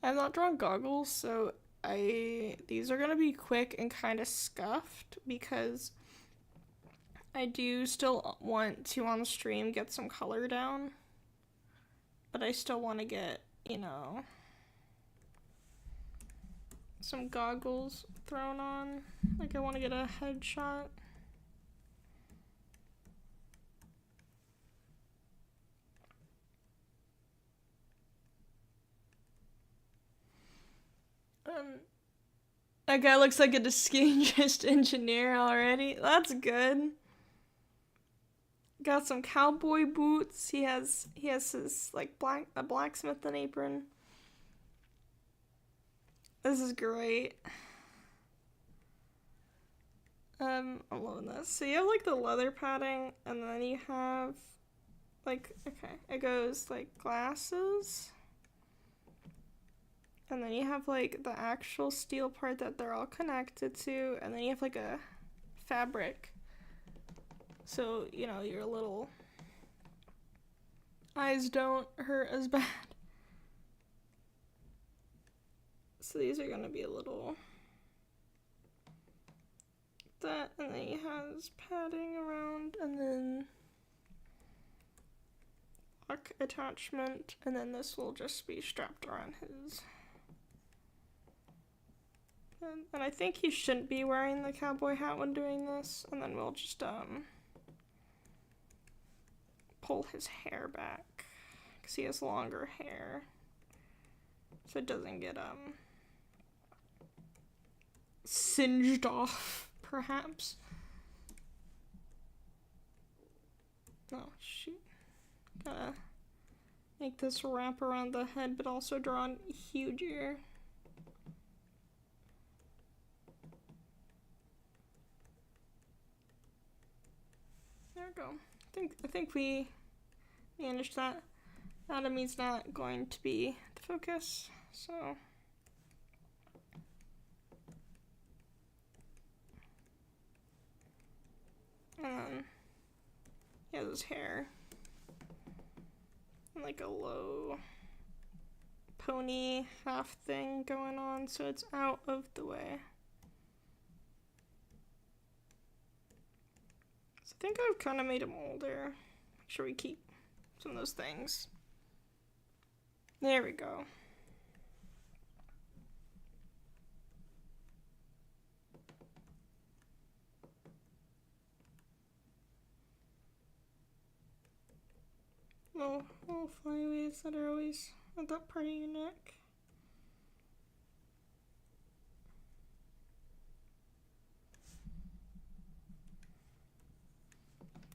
I've not drawn goggles, so these are gonna be quick and kind of scuffed because I do still want to on stream get some color down, but I still want to get, you know, some goggles thrown on. Like I want to get a headshot. That guy looks like a distinguished engineer already. That's good. Got some cowboy boots. He has his like a blacksmith apron. This is great. I'm loving this. So you have like the leather padding, and then you have like, okay, it goes like glasses. And then you have like the actual steel part that they're all connected to, and then you have like a fabric. So, you know, your little eyes don't hurt as bad. So these are gonna be a little that, and then he has padding around, and then lock attachment, and then this will just be strapped around his. And I think he shouldn't be wearing the cowboy hat when doing this, and then we'll just pull his hair back because he has longer hair, so it doesn't get singed off, perhaps. Oh shoot, gotta make this wrap around the head but also draw a huge ear. There we go. I think we manage that. Anatomy's not going to be the focus, so. And then he has his hair. And like a low pony half thing going on, so it's out of the way. So I think I've kind of made him older. Make sure we keep some of those things. There we go. Little flyaways that are always at that part of your neck.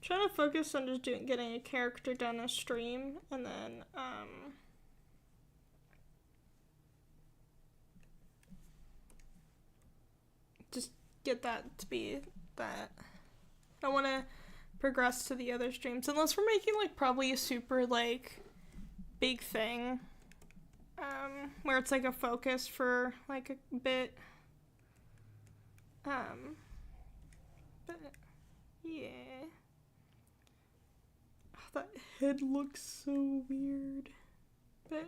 Trying to focus on just getting a character done a stream, and then just get that to be that. I want to progress to the other streams, unless we're making like probably a super like big thing, where it's like a focus for like a bit, but yeah. Oh, that head looks so weird, but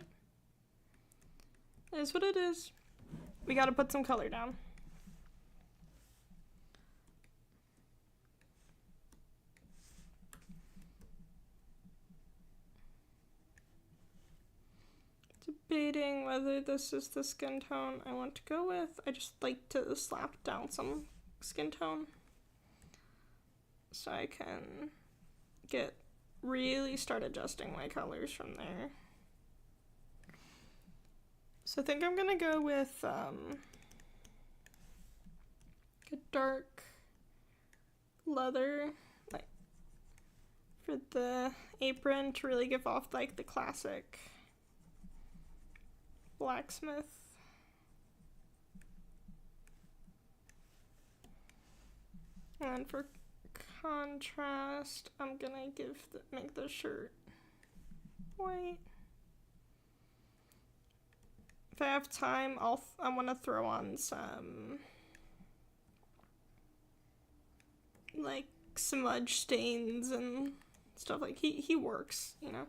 it is what it is. We gotta put some color down. Debating whether this is the skin tone I want to go with. I just like to slap down some skin tone so I can really start adjusting my colors from there. So I think I'm gonna go with a dark leather, like for the apron, to really give off like the classic blacksmith. And for contrast, I'm gonna make the shirt white. If I have time, I want to throw on some like smudge stains and stuff. Like he works, you know.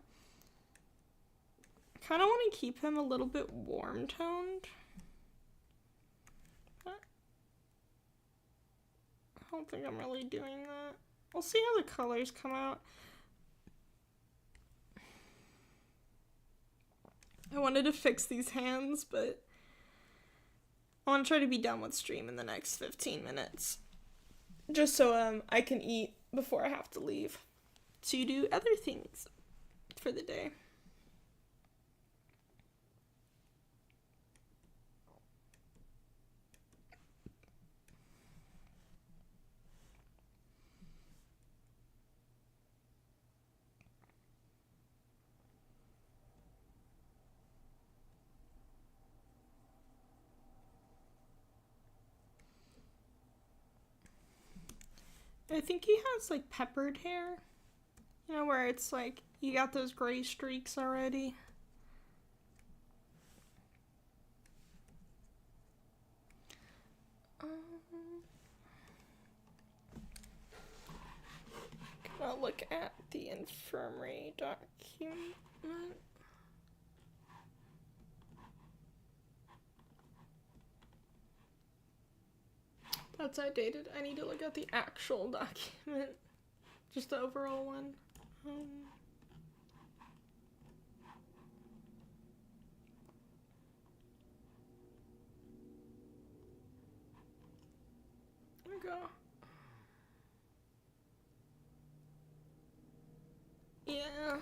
I kind of want to keep him a little bit warm toned. But I don't think I'm really doing that. We'll see how the colors come out. I wanted to fix these hands, but I want to try to be done with stream in the next 15 minutes. Just so I can eat before I have to leave to do other things for the day. I think he has like peppered hair, you know, where it's like you got those gray streaks already. Gonna look at the infirmary document. That's outdated. I need to look at the actual document. Just the overall one. There we go. Yeah.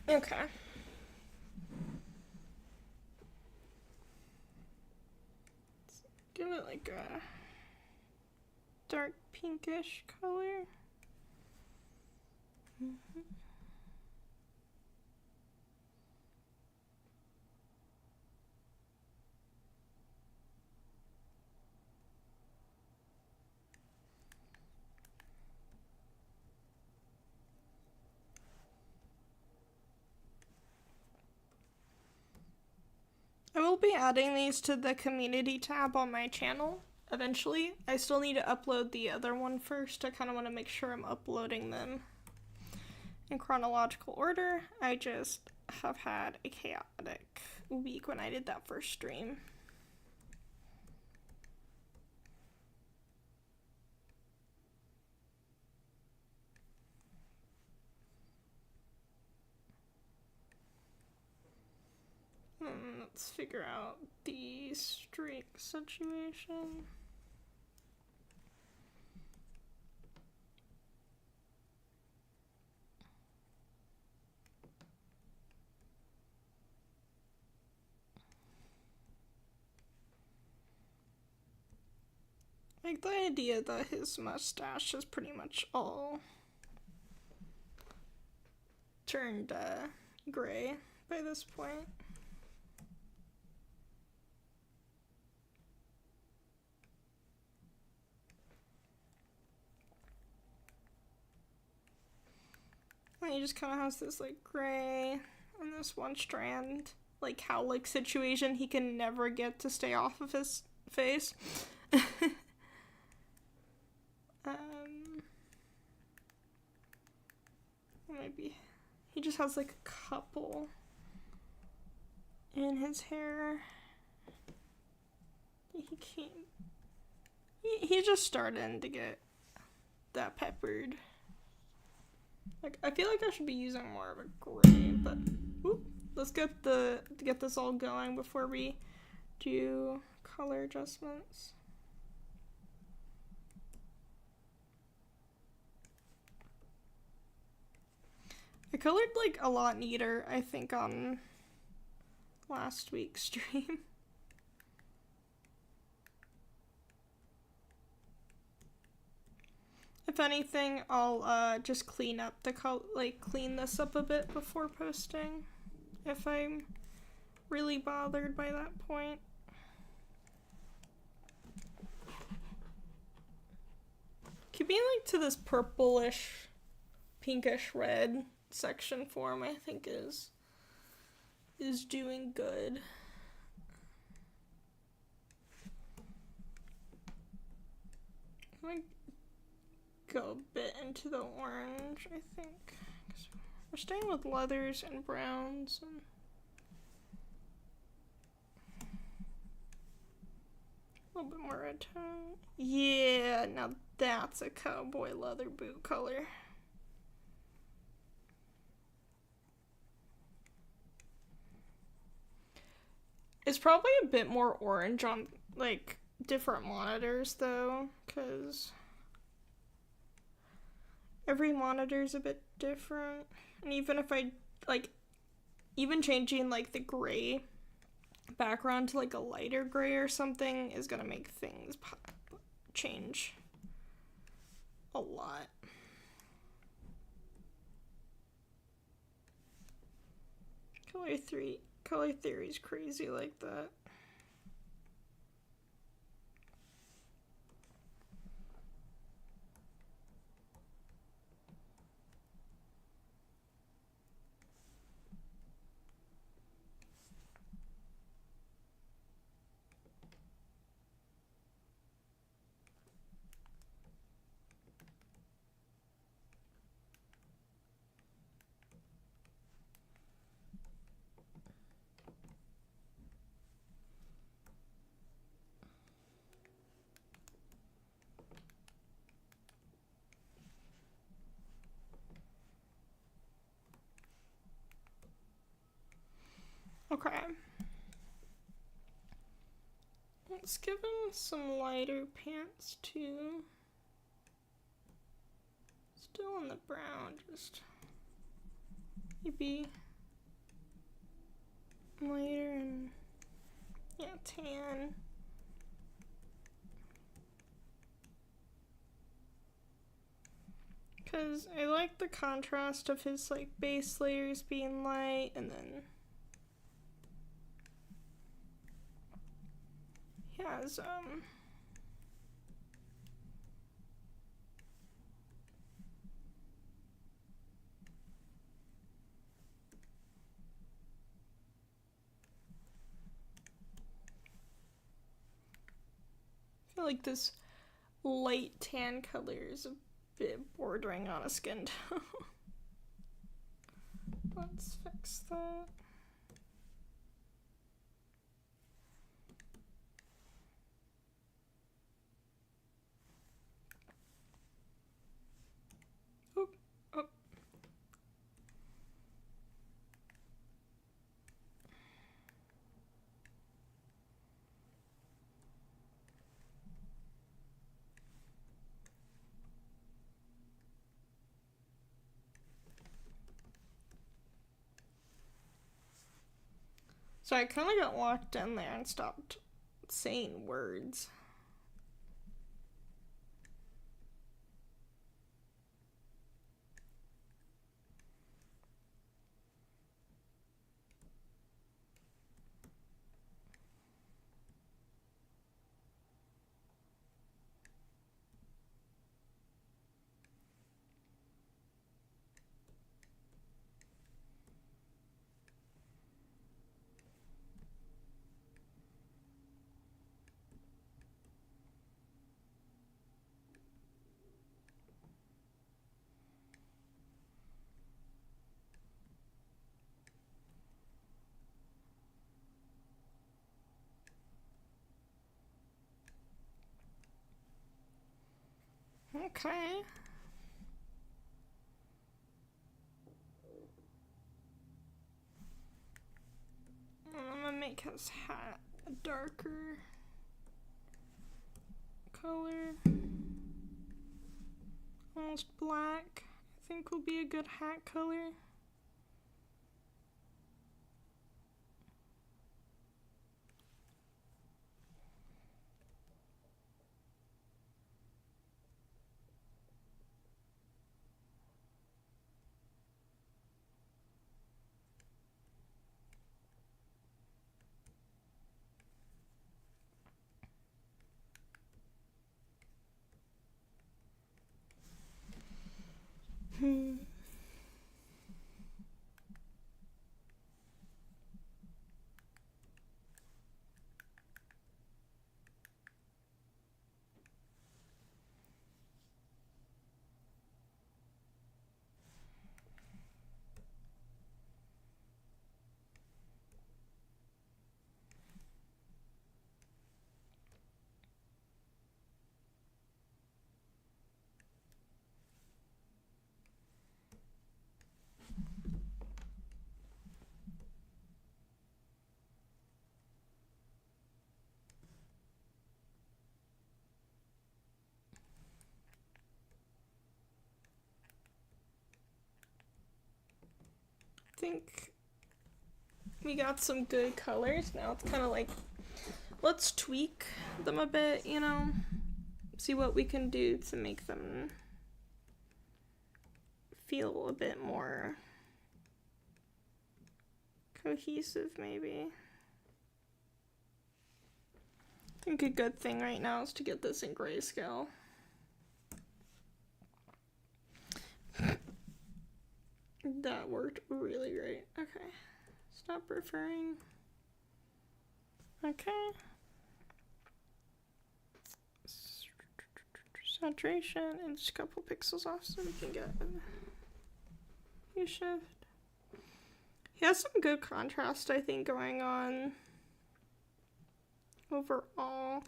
Okay. Give it like a dark pinkish color. I will be adding these to the community tab on my channel eventually. I still need to upload the other one first. I kind of want to make sure I'm uploading them in chronological order. I just have had a chaotic week when I did that first stream. Let's figure out the streak situation. Like the idea that his mustache is pretty much all turned gray by this point. And he just kind of has this like gray and this one strand like cowlick situation he can never get to stay off of his face. Maybe he just has like a couple in his hair. He can't. He's just starting to get that peppered. Like, I feel like I should be using more of a gray, but let's get this all going before we do color adjustments. I colored like a lot neater, I think, on last week's stream. If anything, I'll just clean up the clean this up a bit before posting, if I'm really bothered by that point. Keeping like to this purplish, pinkish red section form, I think is doing good. Like, go a bit into the orange, I think. We're staying with leathers and browns and a little bit more red tone. Yeah, now that's a cowboy leather boot color. It's probably a bit more orange on like different monitors though, because every monitor is a bit different. And even if I even changing like the gray background to like a lighter gray or something is gonna make things change a lot. Color theory is crazy like that. Okay. Let's give him some lighter pants too. Still in the brown, just maybe lighter and yeah, tan. Cause I like the contrast of his like base layers being light and then he has I like this light tan color is a bit bordering on a skin tone. Let's fix that. Oh, oh. So I kind of got locked in there and stopped saying words. Okay. I'm gonna make his hat a darker color. Almost black. I think will be a good hat color. I think we got some good colors. Now it's kind of like, let's tweak them a bit, you know, see what we can do to make them feel a bit more cohesive, maybe. I think a good thing right now is to get this in grayscale. That worked really great. Okay. Stop referring. Okay. Saturation and just a couple pixels off so we can get a hue shift. He has some good contrast, I think, going on overall.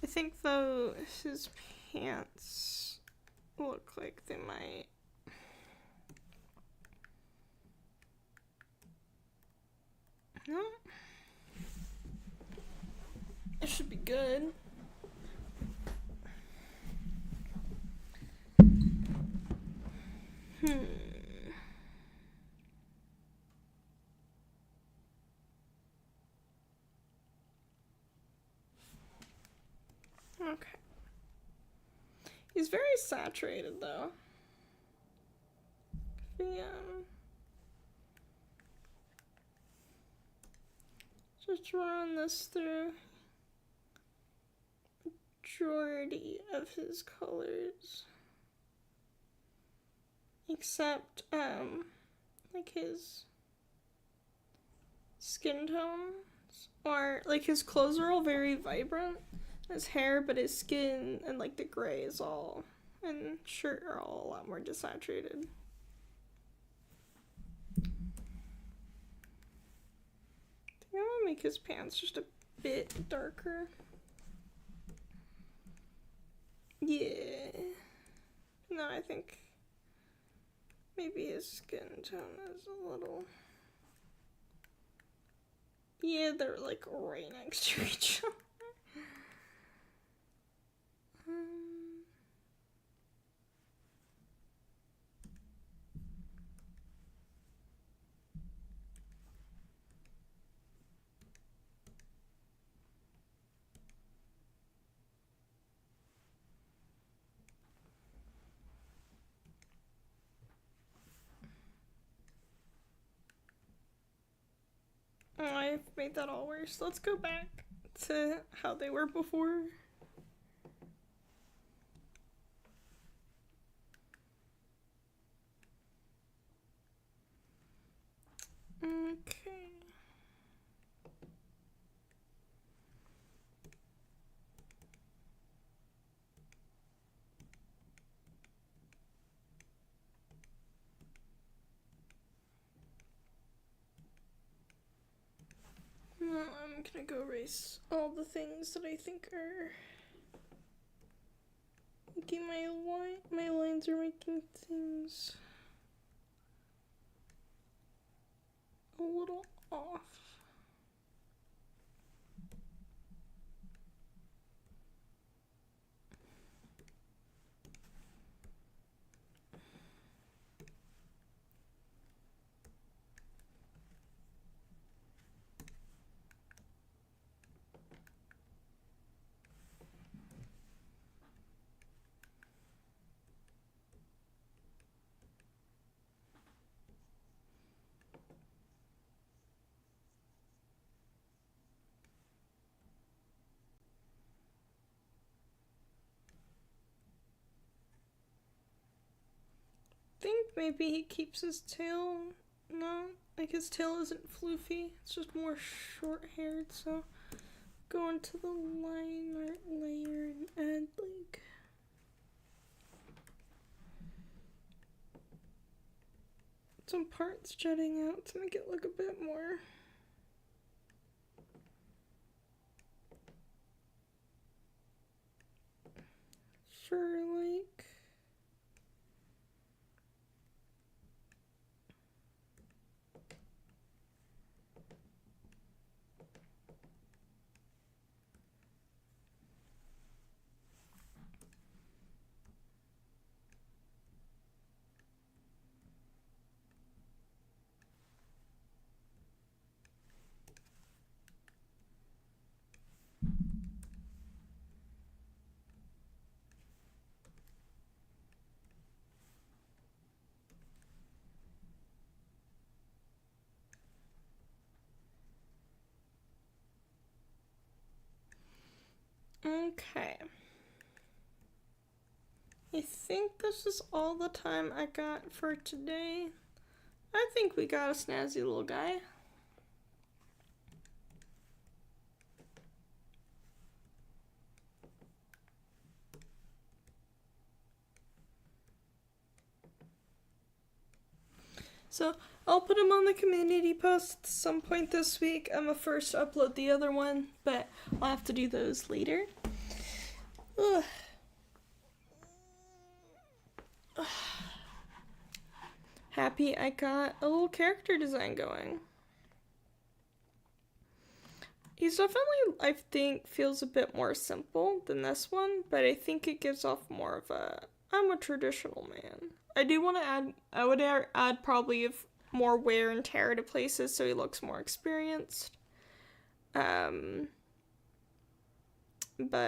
I think, though, his pants look like they might... No. It should be good. Okay. He's very saturated, though. Just run this through majority of his colors, except like his skin tones, or like his clothes are all very vibrant, his hair, but his skin and like the gray is all, and shirt are all a lot more desaturated. I think I'm gonna make his pants just a bit darker. Yeah. No, I think maybe his skin tone is a little... Yeah, they're like right next to each other. I've made that all worse. Let's go back to how they were before. Okay. Well, I'm gonna go erase all the things that I think are making my lines are making things a little off. I think maybe he keeps his tail, no, like his tail isn't floofy, it's just more short-haired, so go into the line art layer and add like some parts jutting out to make it look a bit more fur-like. Okay. I think this is all the time I got for today. I think we got a snazzy little guy. So I'll put him on the community post at some point this week. I'm gonna first upload the other one, but I'll have to do those later. Ugh. Happy I got a little character design going. He's definitely, I think, feels a bit more simple than this one, but I think it gives off more of a, I'm a traditional man. I do want to add, I would add probably more wear and tear to places so he looks more experienced. But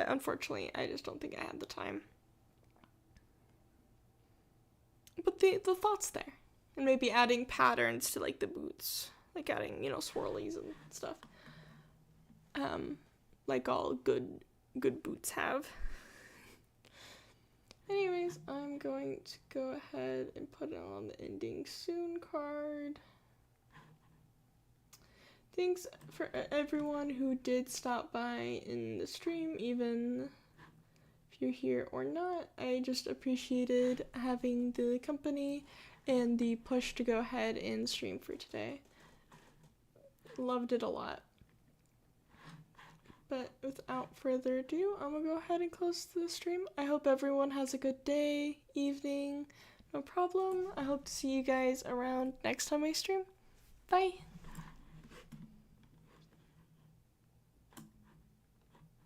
unfortunately, I just don't think I had the time. But the thought's there. And maybe adding patterns to like the boots. Like adding, swirlies and stuff. Like all good boots have. Anyways, I'm going to go ahead and put it on the ending soon card. thanks for everyone who did stop by in the stream, even if you're here or not. I just appreciated having the company and the push to go ahead and stream for today. Loved it a lot. But without further ado, I'm gonna go ahead and close the stream. I hope everyone has a good day, evening, no problem. I hope to see you guys around next time I stream. Bye!